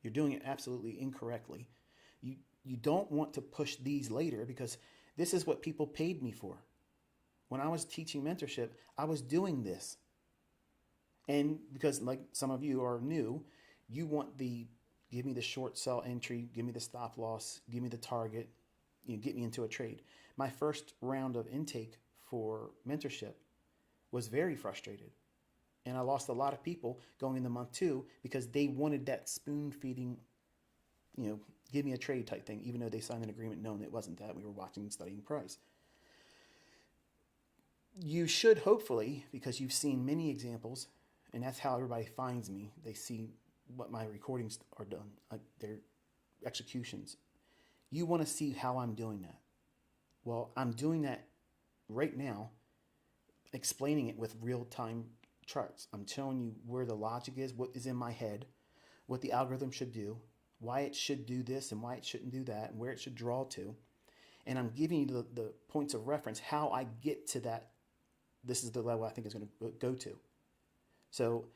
You're doing it absolutely incorrectly. You don't want to push these later because this is what people paid me for. When I was teaching mentorship, I was doing this. And because, like some of you are new, you want give me the short sell entry, give me the stop loss, give me the target, get me into a trade. My first round of intake for mentorship was very frustrated. And I lost a lot of people going into month 2 because they wanted that spoon feeding, give me a trade type thing, even though they signed an agreement knowing it wasn't that. We were watching and studying price. You should hopefully, because you've seen many examples, and that's how everybody finds me. They see what my recordings are done, their executions. You want to see how I'm doing that. Well, I'm doing that right now, explaining it with real-time charts. I'm telling you where the logic is, what is in my head, what the algorithm should do, why it should do this and why it shouldn't do that, and where it should draw to. And I'm giving you the points of reference, how I get to that. This is the level I think it's going to go to. So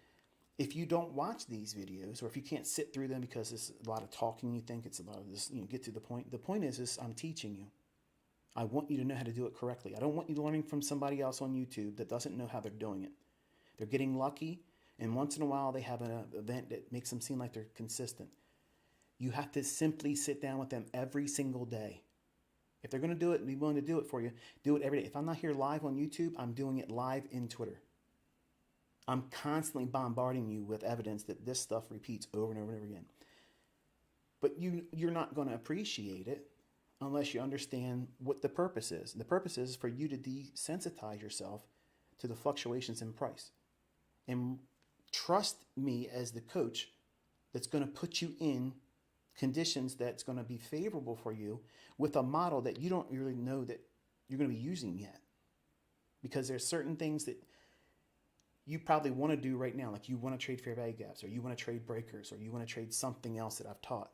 if you don't watch these videos, or if you can't sit through them because it's a lot of talking, you think it's a lot of this, get to the point. The point is I'm teaching you. I want you to know how to do it correctly. I don't want you learning from somebody else on YouTube that doesn't know how they're doing it. They're getting lucky, and once in a while they have an event that makes them seem like they're consistent. You have to simply sit down with them every single day. If they're going to do it and be willing to do it for you, do it every day. If I'm not here live on YouTube, I'm doing it live in Twitter. I'm constantly bombarding you with evidence that this stuff repeats over and over and over again. But you're not going to appreciate it unless you understand what the purpose is. The purpose is for you to desensitize yourself to the fluctuations in price. And trust me as the coach that's going to put you in conditions that's going to be favorable for you with a model that you don't really know that you're going to be using yet. Because there's certain things that you probably want to do right now, like you want to trade fair value gaps, or you want to trade breakers, or you want to trade something else that I've taught.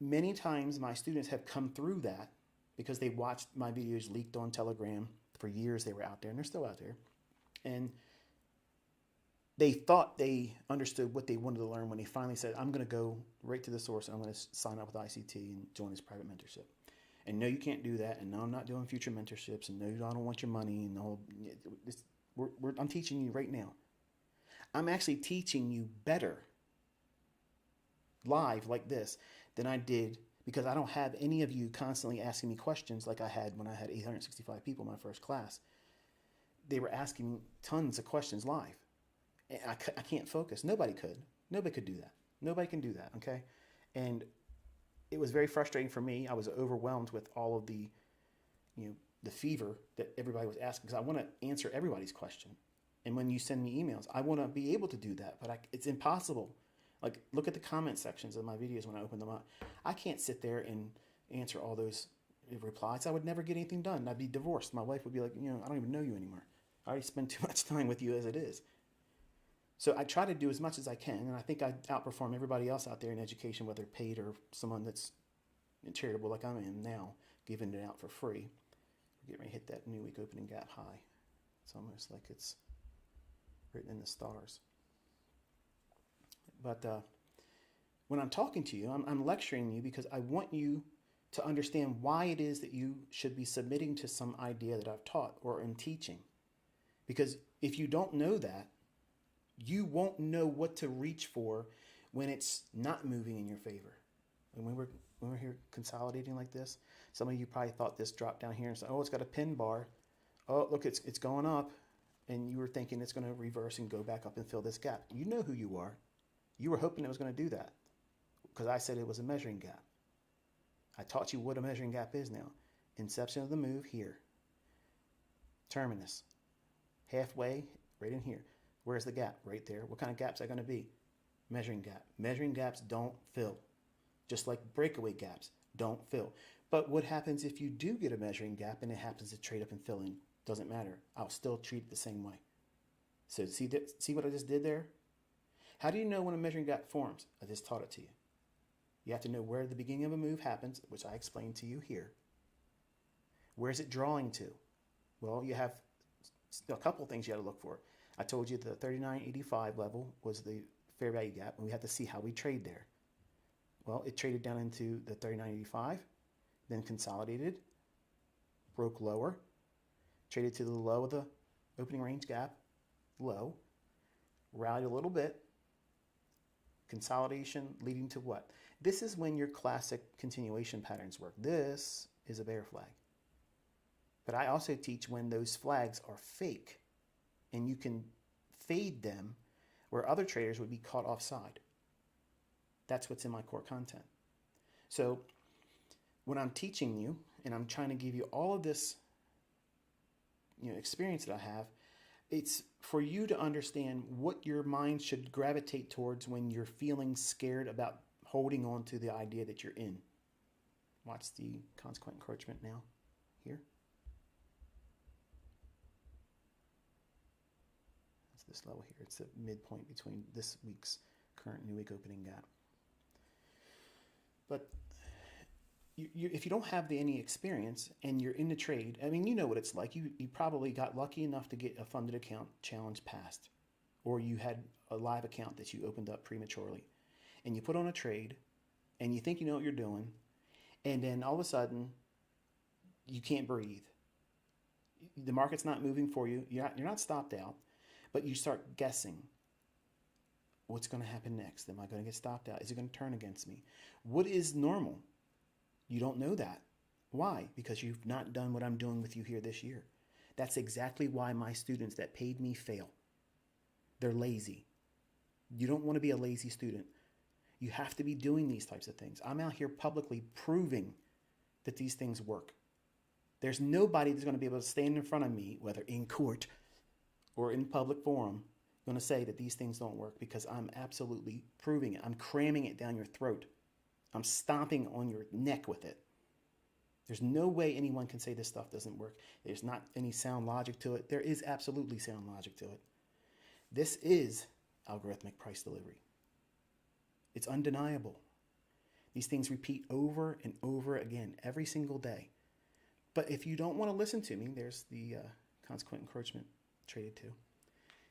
Many times my students have come through that because they watched my videos leaked on Telegram. For years they were out there, and they're still out there. And they thought they understood what they wanted to learn when they finally said, I'm going to go right to the source, and I'm going to sign up with ICT and join this private mentorship. And no, you can't do that. And no, I'm not doing future mentorships. And no, I don't want your money. And all. I'm teaching you right now. I'm actually teaching you better live like this than I did, because I don't have any of you constantly asking me questions like I had when I had 865 people in my first class. They were asking tons of questions live. And I can't focus. Nobody could. Nobody could do that. Nobody can do that, okay? And it was very frustrating for me. I was overwhelmed with all of the, the fever that everybody was asking, because I want to answer everybody's question. And when you send me emails, I want to be able to do that, but it's impossible. Like, look at the comment sections of my videos when I open them up. I can't sit there and answer all those replies. I would never get anything done. I'd be divorced. My wife would be like, I don't even know you anymore. I already spend too much time with you as it is. So I try to do as much as I can, and I think I outperform everybody else out there in education, whether paid or someone that's charitable like I am now, giving it out for free. We're getting ready to hit that new week opening gap high. It's almost like it's written in the stars. But when I'm talking to you, I'm lecturing you because I want you to understand why it is that you should be submitting to some idea that I've taught or am teaching. Because if you don't know that, you won't know what to reach for when it's not moving in your favor. And when we're here consolidating like this, some of you probably thought this dropped down here and said, oh, it's got a pin bar. Oh, look, it's going up. And you were thinking it's going to reverse and go back up and fill this gap. You know who you are. You were hoping it was going to do that because I said it was a measuring gap. I taught you what a measuring gap is now. Inception of the move here. Terminus. Halfway, right in here. Where's the gap? Right there. What kind of gaps are going to be? Measuring gap. Measuring gaps don't fill. Just like breakaway gaps don't fill. But what happens if you do get a measuring gap and it happens to trade up and fill in? Doesn't matter. I'll still treat it the same way. So see what I just did there? How do you know when a measuring gap forms? I just taught it to you. You have to know where the beginning of a move happens, which I explained to you here. Where's it drawing to? Well, you have a couple things you got to look for. I told you the 39.85 level was the fair value gap, and we have to see how we trade there. Well, it traded down into the 39.85, then consolidated, broke lower, traded to the low of the opening range gap, low, rallied a little bit, consolidation leading to what? This is when your classic continuation patterns work. This is a bear flag. But I also teach when those flags are fake and you can fade them where other traders would be caught offside. That's what's in my core content. So when I'm teaching you and I'm trying to give you all of this experience that I have, it's for you to understand what your mind should gravitate towards when you're feeling scared about holding on to the idea that you're in. Watch the consequent encroachment now here. That's this level here. It's the midpoint between this week's current new week opening gap. But if you don't have any experience and you're in the trade, I mean, you know what it's like. You probably got lucky enough to get a funded account challenge passed, or you had a live account that you opened up prematurely, and you put on a trade, and you think you know what you're doing, and then all of a sudden, you can't breathe. The market's not moving for you. You're not stopped out, but you start guessing. What's going to happen next? Am I going to get stopped out? Is it going to turn against me? What is normal? You don't know that. Why? Because you've not done what I'm doing with you here this year. That's exactly why my students that paid me fail. They're lazy. You don't want to be a lazy student. You have to be doing these types of things. I'm out here publicly proving that these things work. There's nobody that's going to be able to stand in front of me, whether in court or in public forum, going to say that these things don't work, because I'm absolutely proving it. I'm cramming it down your throat. I'm stomping on your neck with it. There's no way anyone can say this stuff doesn't work. There's not any sound logic to it. There is absolutely sound logic to it. This is algorithmic price delivery. It's undeniable. These things repeat over and over again every single day. But if you don't want to listen to me, there's the consequent encroachment traded to.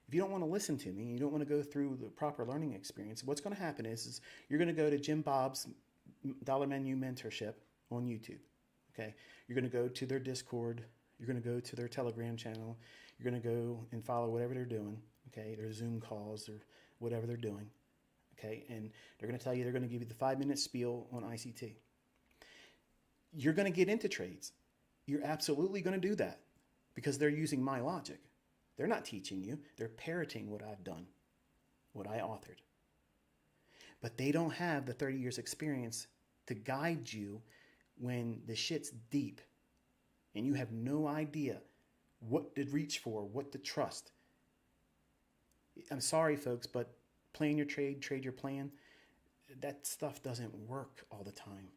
If you don't want to listen to me, you don't want to go through the proper learning experience, what's going to happen is you're going to go to Jim Bob's Dollar Menu Mentorship on YouTube. Okay, you're going to go to their Discord. You're going to go to their Telegram channel. You're going to go and follow whatever they're doing. Okay, their Zoom calls or whatever they're doing. Okay, and they're going to tell you, they're going to give you the 5-minute spiel on ICT. You're going to get into trades. You're absolutely going to do that because they're using my logic. They're not teaching you. They're parroting what I've done, what I authored. But they don't have the 30 years experience to guide you when the shit's deep and you have no idea what to reach for, what to trust. I'm sorry, folks, but plan your trade, trade your plan, that stuff doesn't work all the time.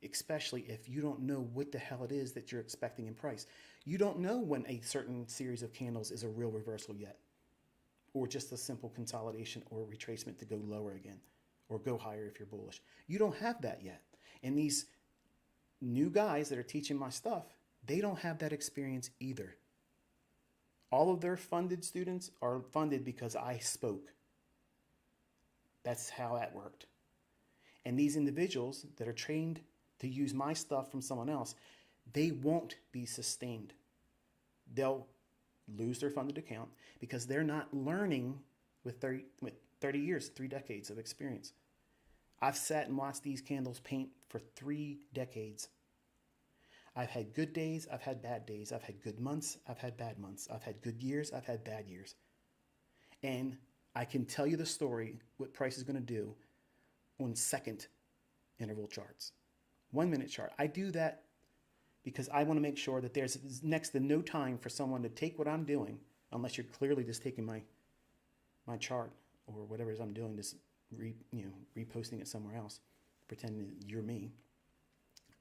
Especially if you don't know what the hell it is that you're expecting in price. You don't know when a certain series of candles is a real reversal yet, or just a simple consolidation or retracement to go lower again, or go higher if you're bullish. You don't have that yet. And these new guys that are teaching my stuff, they don't have that experience either. All of their funded students are funded because I spoke. That's how that worked. And these individuals that are trained to use my stuff from someone else, they won't be sustained. They'll lose their funded account because they're not learning with 30 years, 3 decades of experience. I've sat and watched these candles paint for 3 decades. I've had good days, I've had bad days. I've had good months, I've had bad months. I've had good years, I've had bad years. And I can tell you the story, what price is going to do on second interval charts. 1-minute chart. I do that because I want to make sure that there's next to no time for someone to take what I'm doing, unless you're clearly just taking my chart or whatever it is I'm doing, just reposting it somewhere else, pretending you're me.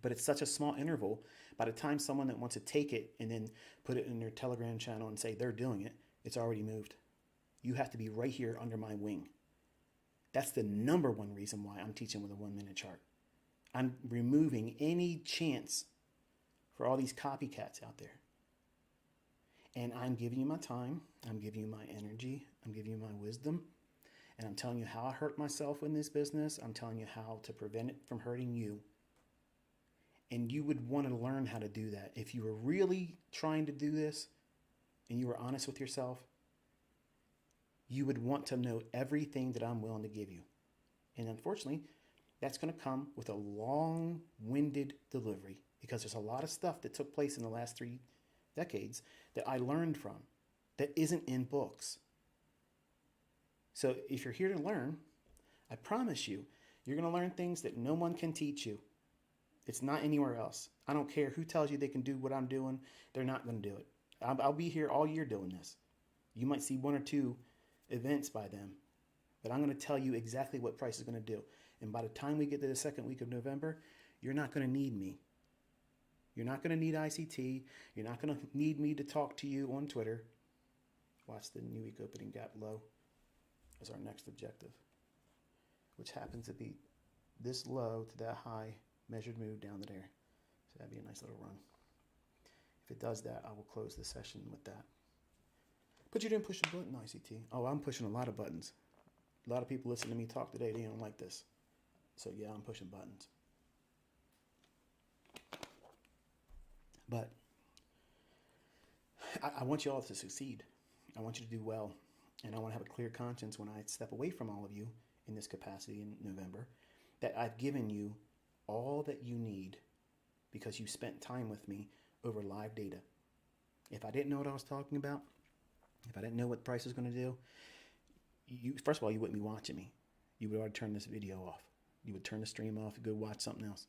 But it's such a small interval. By the time someone that wants to take it and then put it in their Telegram channel and say they're doing it, it's already moved. You have to be right here under my wing. That's the number one reason why I'm teaching with a 1-minute chart. I'm removing any chance for all these copycats out there. And I'm giving you my time. I'm giving you my energy. I'm giving you my wisdom. And I'm telling you how I hurt myself in this business. I'm telling you how to prevent it from hurting you. And you would want to learn how to do that. If you were really trying to do this and you were honest with yourself, you would want to know everything that I'm willing to give you. And unfortunately, that's going to come with a long-winded delivery because there's a lot of stuff that took place in the last 3 decades that I learned from that isn't in books. So if you're here to learn, I promise you, you're going to learn things that no one can teach you. It's not anywhere else. I don't care who tells you they can do what I'm doing. They're not going to do it. I'll be here all year doing this. You might see 1 or 2 events by them, but I'm going to tell you exactly what price is going to do. And by the time we get to the second week of November, you're not going to need me. You're not going to need ICT. You're not going to need me to talk to you on Twitter. Watch the new week opening gap low as our next objective, which happens to be this low to that high measured move down to there. So that'd be a nice little run. If it does that, I will close the session with that. But you didn't push the button, ICT. Oh, I'm pushing a lot of buttons. A lot of people listen to me talk today. They don't like this. So yeah, I'm pushing buttons. But I want you all to succeed. I want you to do well. And I want to have a clear conscience when I step away from all of you in this capacity in November, that I've given you all that you need because you spent time with me over live data. If I didn't know what I was talking about, if I didn't know what the price was going to do, first of all, you wouldn't be watching me. You would already turn this video off. You would turn the stream off and go watch something else.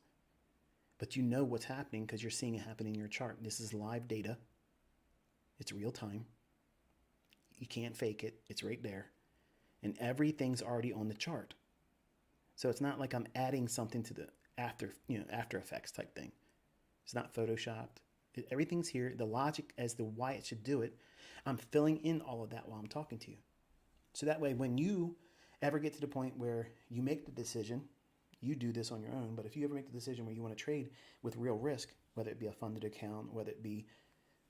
But you know what's happening because you're seeing it happen in your chart. This is live data. It's real time. You can't fake it. It's right there. And everything's already on the chart. So it's not like I'm adding something to the After Effects type thing. It's not photoshopped. Everything's here. The logic as to why it should do it, I'm filling in all of that while I'm talking to you. So that way, when you ever get to the point where you make the decision, you do this on your own, but if you ever make the decision where you want to trade with real risk, whether it be a funded account, whether it be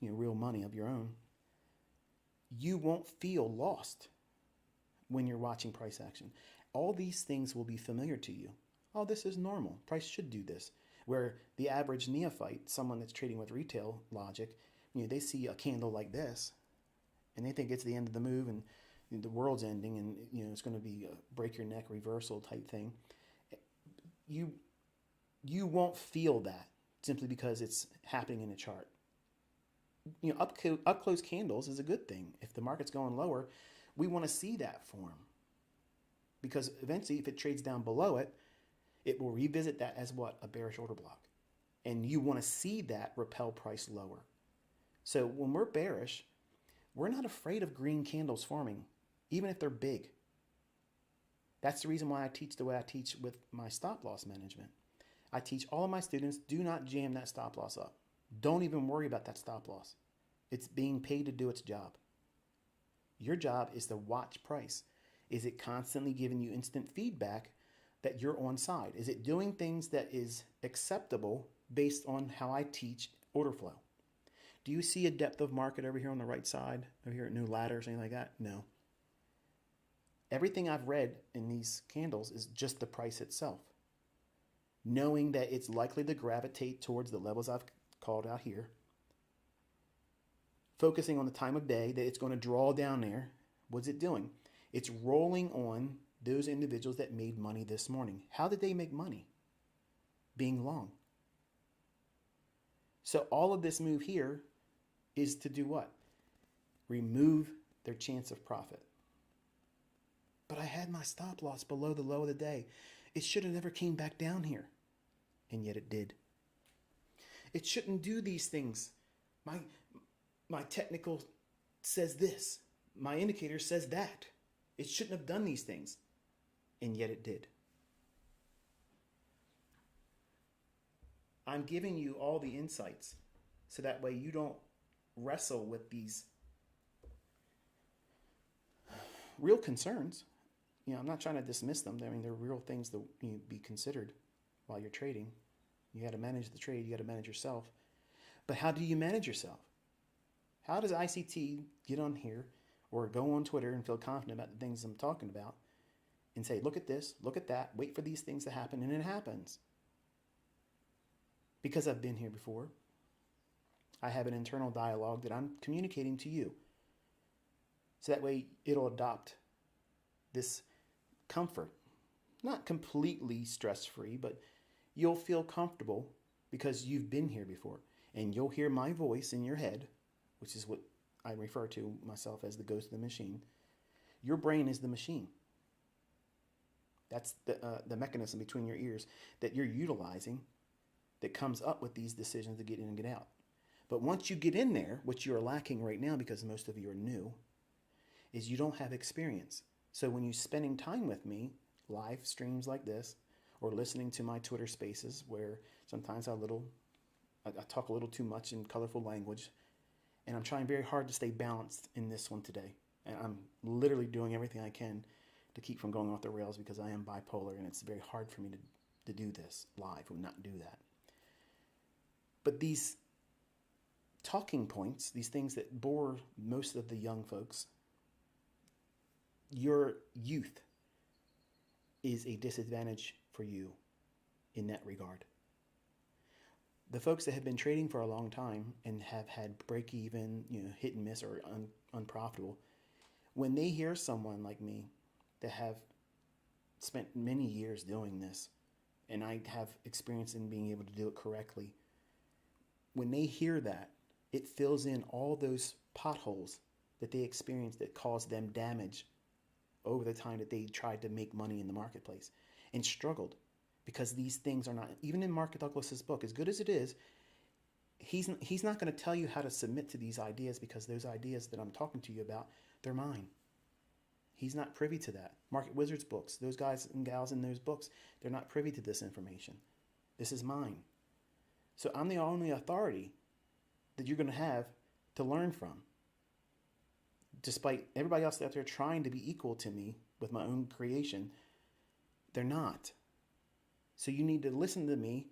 real money of your own, you won't feel lost when you're watching price action. All these things will be familiar to you. Oh, this is normal. Price should do this. Where the average neophyte, someone that's trading with retail logic, they see a candle like this and they think it's the end of the move and the world's ending and it's going to be a break your neck reversal type thing. You won't feel that simply because it's happening in a chart. Up close candles is a good thing. If the market's going lower, we want to see that form, because eventually if it trades down below it, it will revisit that as what? A bearish order block. And you want to see that repel price lower. So when we're bearish, we're not afraid of green candles forming, even if they're big. That's the reason why I teach the way I teach with my stop loss management. I teach all of my students, do not jam that stop loss up. Don't even worry about that stop loss. It's being paid to do its job. Your job is to watch price. Is it constantly giving you instant feedback that you're on side? Is it doing things that is acceptable based on how I teach order flow? Do you see a depth of market over here on the right side, over here at new ladders, anything like that? No. Everything I've read in these candles is just the price itself. Knowing that it's likely to gravitate towards the levels I've called out here. Focusing on the time of day, that it's going to draw down there. What's it doing? It's rolling on those individuals that made money this morning. How did they make money? Being long. So all of this move here is to do what? Remove their chance of profit. But I had my stop loss below the low of the day. It should have never came back down here. And yet it did. It shouldn't do these things. My technical says this. My indicator says that. It shouldn't have done these things. And yet it did. I'm giving you all the insights so that way you don't wrestle with these real concerns. I'm not trying to dismiss them. I mean, they're real things that be considered while you're trading. You got to manage the trade. You got to manage yourself. But how do you manage yourself? How does ICT get on here or go on Twitter and feel confident about the things I'm talking about and say, look at this, look at that, wait for these things to happen, and it happens? Because I've been here before. I have an internal dialogue that I'm communicating to you. So that way it'll adopt this comfort. Not completely stress-free, but you'll feel comfortable because you've been here before. And you'll hear my voice in your head, which is what I refer to myself as the ghost of the machine. Your brain is the machine. That's the mechanism between your ears that you're utilizing that comes up with these decisions to get in and get out. But once you get in there, which you're lacking right now because most of you are new, is you don't have experience. So when you're spending time with me, live streams like this, or listening to my Twitter spaces where sometimes I talk a little too much in colorful language, and I'm trying very hard to stay balanced in this one today. And I'm literally doing everything I can to keep from going off the rails because I am bipolar and it's very hard for me to do this live and not do that. But these talking points, these things that bore most of the young folks, your youth is a disadvantage for you in that regard. The folks that have been trading for a long time and have had break even, hit and miss or unprofitable, when they hear someone like me that have spent many years doing this, and I have experience in being able to do it correctly, when they hear that, it fills in all those potholes that they experienced that caused them damage over the time that they tried to make money in the marketplace and struggled, because these things are not, even in Mark Douglas's book, as good as it is, he's not going to tell you how to submit to these ideas, because those ideas that I'm talking to you about, they're mine. He's not privy to that. Market Wizards books, those guys and gals in those books, they're not privy to this information. This is mine. So I'm the only authority that you're going to have to learn from. Despite everybody else out there trying to be equal to me with my own creation, they're not. So you need to listen to me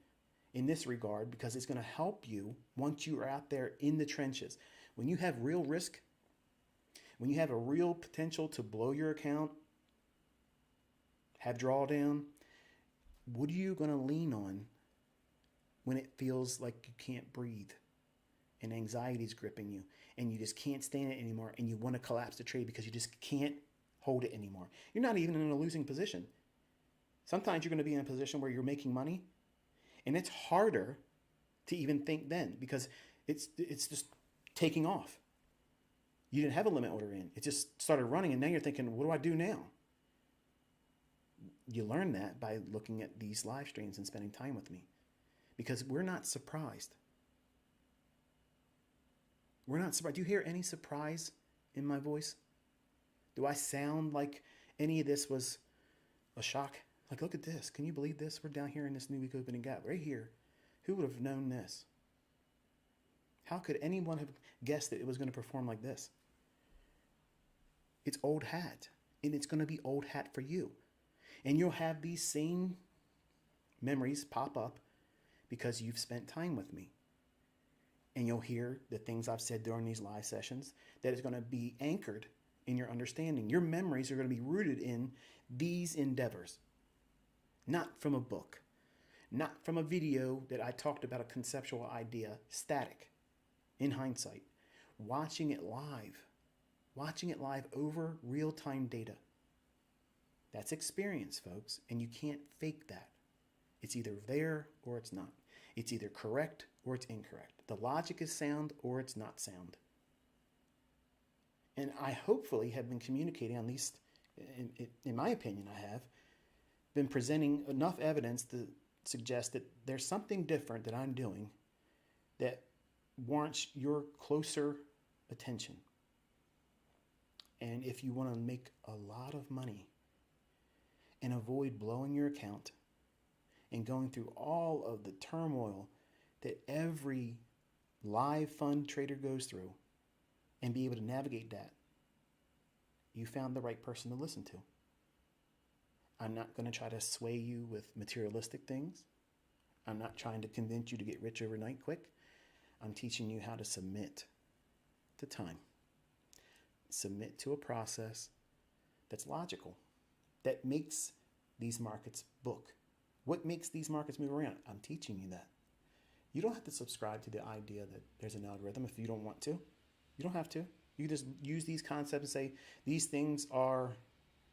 in this regard because it's going to help you once you are out there in the trenches. When you have real risk, when you have a real potential to blow your account, have drawdown, what are you going to lean on when it feels like you can't breathe and anxiety is gripping you and you just can't stand it anymore and you want to collapse the trade because you just can't hold it anymore? You're not even in a losing position. Sometimes you're going to be in a position where you're making money, and it's harder to even think then because it's just taking off. You didn't have a limit order in. It just started running, and now you're thinking, what do I do now? You learn that by looking at these live streams and spending time with me, because we're not surprised. We're not surprised. Do you hear any surprise in my voice? Do I sound like any of this was a shock? Like, look at this. Can you believe this? We're down here in this new week opening gap right here. Who would have known this? How could anyone have guessed that it was going to perform like this? It's old hat, and it's going to be old hat for you. And you'll have these same memories pop up because you've spent time with me. And you'll hear the things I've said during these live sessions that is going to be anchored in your understanding. Your memories are going to be rooted in these endeavors. Not from a book, not from a video that I talked about a conceptual idea, static, in hindsight. Watching it live over real-time data. That's experience, folks, and you can't fake that. It's either there or it's not. It's either correct or it's incorrect. The logic is sound or it's not sound. And I hopefully have been communicating, at least in my opinion I have, been presenting enough evidence to suggest that there's something different that I'm doing that warrants your closer attention. And if you want to make a lot of money and avoid blowing your account and going through all of the turmoil that every live fund trader goes through and be able to navigate that, you found the right person to listen to. I'm not going to try to sway you with materialistic things. I'm not trying to convince you to get rich overnight quick. I'm teaching you how to submit to time. Submit to a process that's logical, that makes these markets book. What makes these markets move around? I'm teaching you that. You don't have to subscribe to the idea that there's an algorithm if you don't want to. You don't have to. You can just use these concepts and say, these things are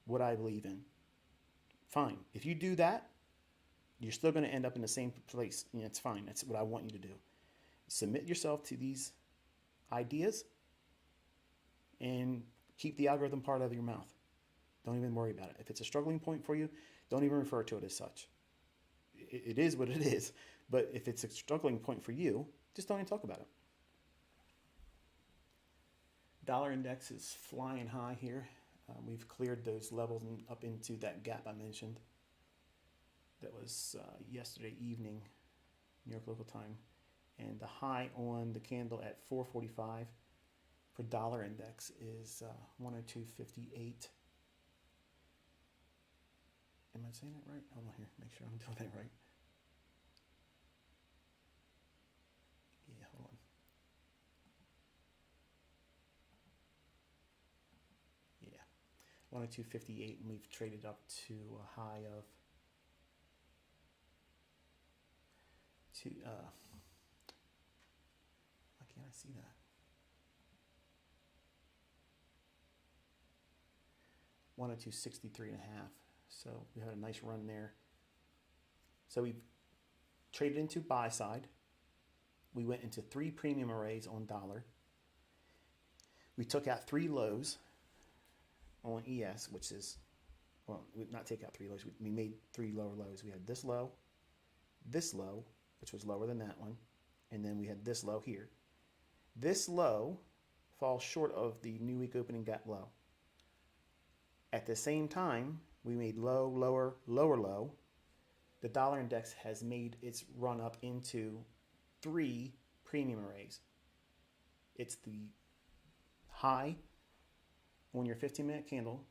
what I believe in. Fine. If you do that, you're still going to end up in the same place. It's fine. That's what I want you to do. Submit yourself to these ideas and keep the algorithm part of your mouth. Don't even worry about it. If it's a struggling point for you, don't even refer to it as such. It is what it is. But if it's a struggling point for you, just don't even talk about it. Dollar index is flying high here. We've cleared those levels and up into that gap I mentioned. That was yesterday evening, New York local time. And the high on the candle at 445 for dollar index is 102.58. Am I saying that right? Hold on here, make sure I'm doing that right. Yeah, hold on. Yeah, 102.58, and we've traded up to a high of why can't I see that? 102.63 and a half. So we had a nice run there. So we've traded into buy side. We went into 3 premium arrays on dollar. We took out 3 lows on ES, which is, well, we not take out 3 lows. We made 3 lower lows. We had this low, which was lower than that one, and then we had this low here. This low falls short of the new week opening gap low. At the same time, we made low, lower, lower low. The dollar index has made its run up into 3 premium arrays. It's the high on your 15-minute candle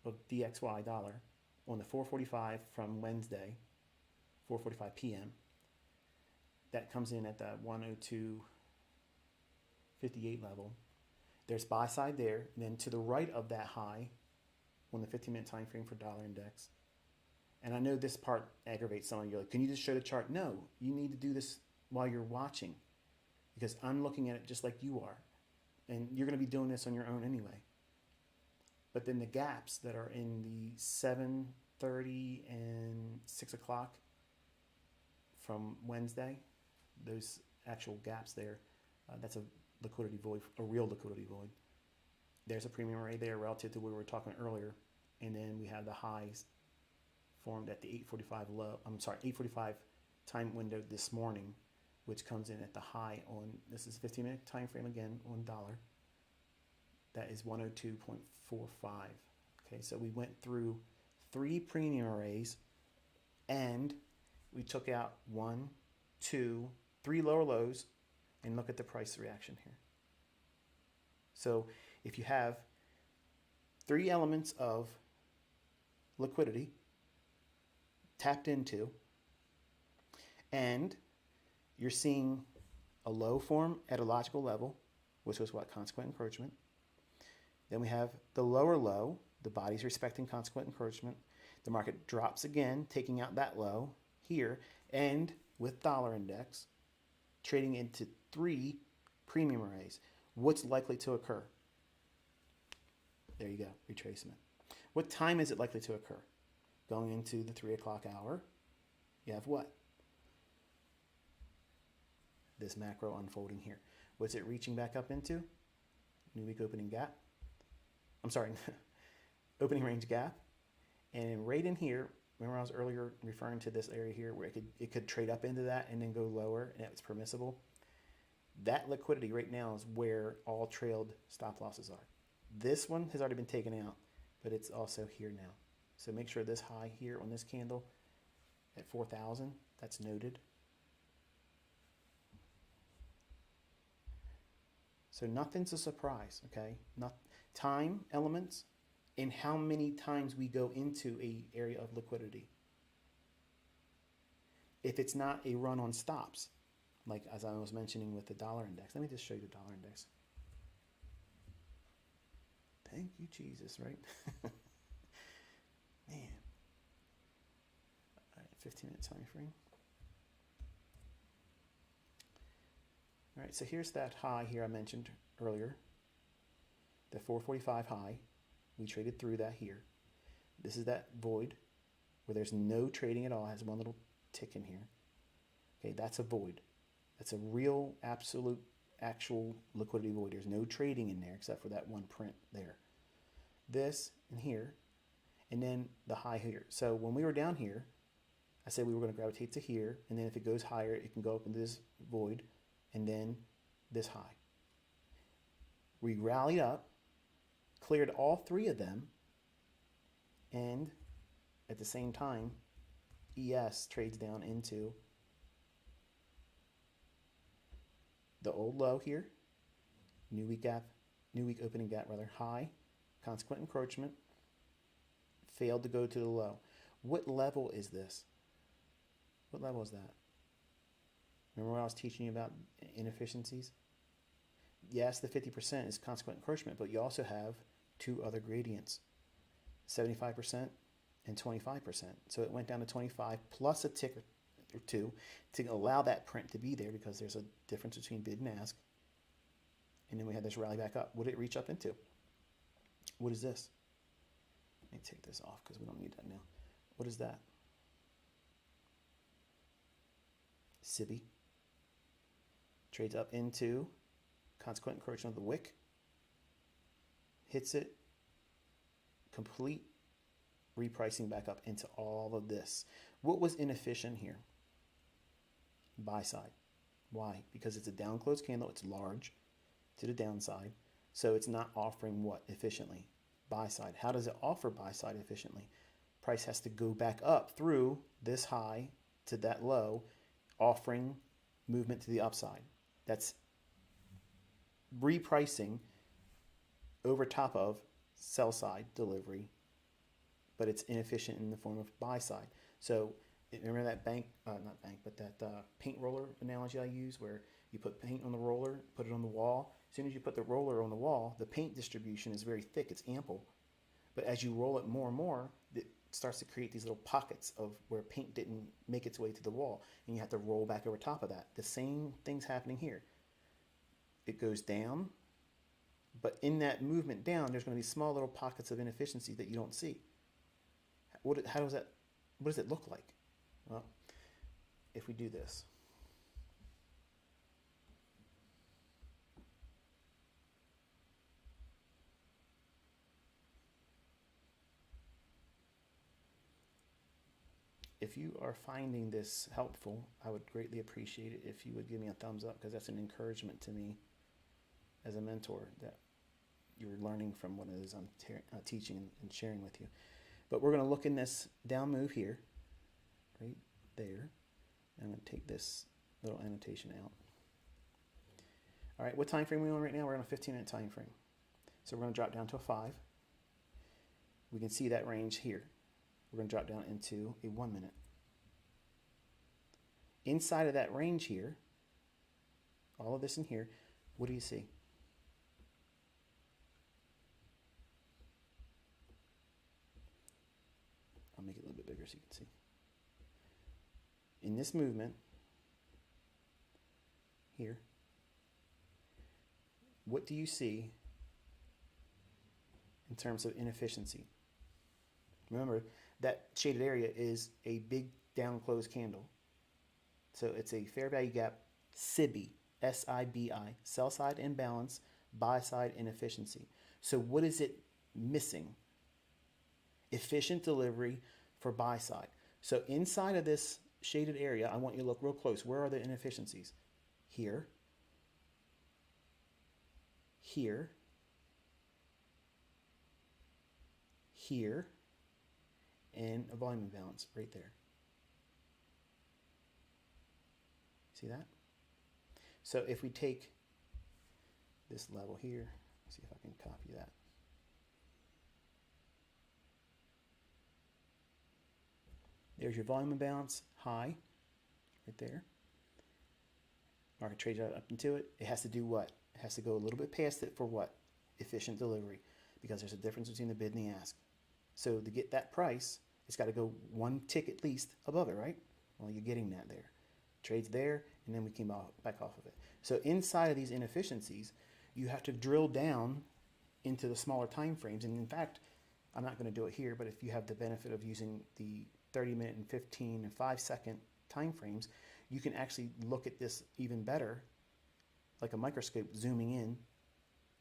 of DXY dollar on the 445 from Wednesday, 4:45 p.m. that comes in at the 102.58 level. There's buy side there. And then to the right of that high on the 15-minute time frame for dollar index. And I know this part aggravates some of you. Like, can you just show the chart? No, you need to do this while you're watching, because I'm looking at it just like you are. And you're going to be doing this on your own anyway. But then the gaps that are in the 7:30 and 6 o'clock from Wednesday, those actual gaps there, that's a liquidity void, a real liquidity void. There's a premium array there relative to where we were talking earlier. And then we have the highs formed at the 8:45 low. 8:45 time window this morning, which comes in at the high on, this is 15-minute time frame again on dollar. That is 102.45. Okay, so we went through 3 premium arrays and we took out 1, 2, 3 lower lows, and look at the price reaction here. So if you have 3 elements of liquidity tapped into, and you're seeing a low form at a logical level, which was what? Consequent encouragement. Then we have the lower low, the body's respecting consequent encouragement. The market drops again, taking out that low here, and with dollar index, trading into 3 premium arrays. What's likely to occur? There you go, retracement. What time is it likely to occur? Going into the 3 o'clock hour, you have what? This macro unfolding here. What's it reaching back up into? New week opening gap. I'm sorry, opening range gap. And right in here, remember I was earlier referring to this area here where it could trade up into that and then go lower, and it's permissible. That liquidity right now is where all trailed stop losses are. This one has already been taken out, but it's also here now. So make sure this high here on this candle at 4,000, that's noted. So nothing's a surprise, okay? Time elements and how many times we go into a area of liquidity. If it's not a run on stops, like as I was mentioning with the dollar index. Let me just show you the dollar index. Thank you, Jesus, right? Man. All right, 15-minute time frame. All right, so here's that high here I mentioned earlier. The 445 high. We traded through that here. This is that void where there's no trading at all. It has one little tick in here. Okay, that's a void. That's a real, absolute, actual liquidity void. There's no trading in there except for that one print there. This and here, and then the high here. So when we were down here, I said we were going to gravitate to here, and then if it goes higher, it can go up into this void, and then this high. We rallied up, cleared all 3 of them, and at the same time, ES trades down into the old low here, new week opening gap rather, high, consequent encroachment, failed to go to the low. What level is this? What level is that? Remember when I was teaching you about inefficiencies? Yes, the 50% is consequent encroachment, but you also have 2 other gradients, 75% and 25%. So it went down to 25 plus a tick or 2 to allow that print to be there because there's a difference between bid and ask. And then we had this rally back up. What did it reach up into? What is this? Let me take this off because we don't need that now. What is that? SIBI. Trades up into consequent encroachment of the wick. Hits it. Complete repricing back up into all of this. What was inefficient here? Buy side. Why? Because it's a down close candle. It's large to the downside. So it's not offering what efficiently? Buy side. How does it offer buy side efficiently? Price has to go back up through this high to that low, offering movement to the upside. That's repricing over top of sell side delivery, but it's inefficient in the form of buy side. So remember that not bank, but that paint roller analogy I use, where you put paint on the roller, put it on the wall. As soon as you put the roller on the wall, the paint distribution is very thick, it's ample. But as you roll it more and more, it starts to create these little pockets of where paint didn't make its way to the wall, and you have to roll back over top of that. The same thing's happening here. It goes down, but in that movement down, there's going to be small little pockets of inefficiency that you don't see. What does it look like? Well, if we do this. If you are finding this helpful, I would greatly appreciate it if you would give me a thumbs up, because that's an encouragement to me as a mentor that you're learning from what it is I'm teaching and sharing with you. But we're going to look in this down move here, right there. I'm going to take this little annotation out. All right, what time frame are we on right now? We're on a 15-minute time frame. So we're going to drop down to a 5. We can see that range here. We're going to drop down into a 1 minute. Inside of that range here, all of this in here, what do you see? I'll make it a little bit bigger so you can see. In this movement here, what do you see in terms of inefficiency? Remember, that shaded area is a big down closed candle. So it's a fair value gap SIBI, S-I-B-I, sell side imbalance, buy side inefficiency. So what is it missing? Efficient delivery for buy side. So inside of this shaded area, I want you to look real close. Where are the inefficiencies? Here, here, here, and a volume imbalance right there. See that? So if we take this level here, see if I can copy that. There's your volume imbalance, high, right there. Market trades right up into it. It has to do what? It has to go a little bit past it for what? Efficient delivery, because there's a difference between the bid and the ask. So to get that price, it's got to go one tick at least above it, right? Well, you're getting that there. Trades there, and then we came back off of it. So inside of these inefficiencies, you have to drill down into the smaller time frames. And in fact, I'm not going to do it here, but if you have the benefit of using the 30-minute and 15 and 5-second time frames, you can actually look at this even better, like a microscope zooming in.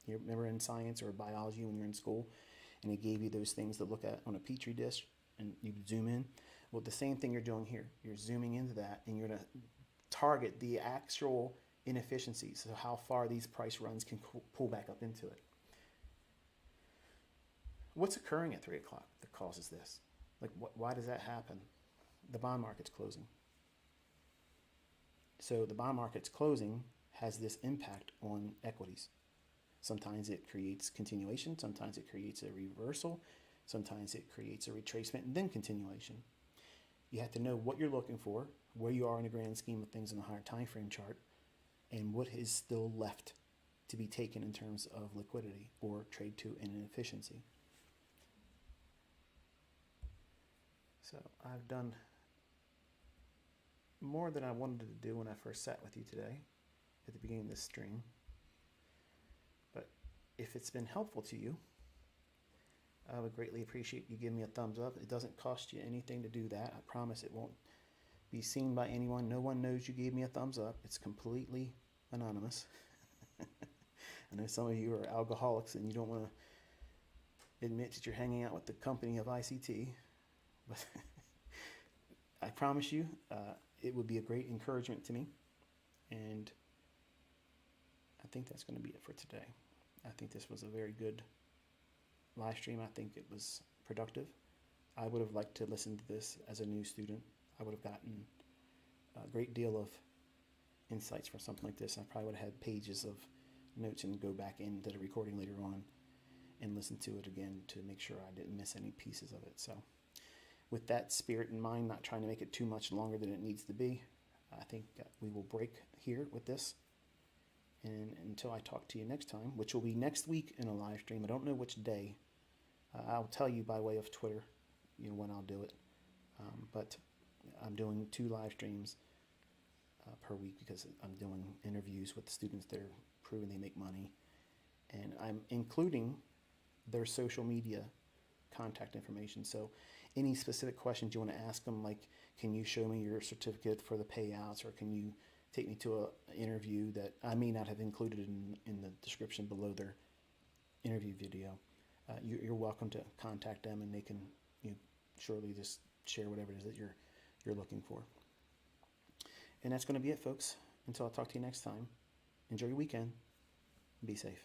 You remember in science or biology when you're in school, and they gave you those things to look at on a petri dish, and you zoom in. Well, the same thing you're doing here. You're zooming into that, and you're going to target the actual inefficiencies, so how far these price runs can pull back up into it. What's occurring at 3 o'clock that causes this? Like, why does that happen? The bond market's closing. So the bond market's closing has this impact on equities. Sometimes it creates continuation, sometimes it creates a reversal, sometimes it creates a retracement and then continuation. You have to know what you're looking for, where you are in the grand scheme of things in the higher time frame chart, and what is still left to be taken in terms of liquidity or trade to an inefficiency. So I've done more than I wanted to do when I first sat with you today at the beginning of this stream. But if it's been helpful to you, I would greatly appreciate you giving me a thumbs up. It doesn't cost you anything to do that. I promise it won't be seen by anyone. No one knows you gave me a thumbs up. It's completely anonymous. I know some of you are alcoholics and you don't want to admit that you're hanging out with the company of ICT, but I promise you it would be a great encouragement to me, and I think that's going to be it for today. I think this was a very good live stream. I think it was productive. I would have liked to listen to this as a new student. I would have gotten a great deal of insights from something like this. I probably would have had pages of notes and go back into the recording later on and listen to it again to make sure I didn't miss any pieces of it. So with that spirit in mind, not trying to make it too much longer than it needs to be, I think that we will break here with this. And until I talk to you next time, which will be next week in a live stream, I don't know which day. I'll tell you by way of Twitter, when I'll do it. But I'm doing 2 live streams per week because I'm doing interviews with students that are proving they make money. And I'm including their social media contact information. So any specific questions you want to ask them, like, can you show me your certificate for the payouts, or can you take me to an interview that I may not have included in the description below their interview video, you're welcome to contact them, and they can surely just share whatever it is that you're looking for. And that's going to be it, folks. Until I talk to you next time, enjoy your weekend. Be safe.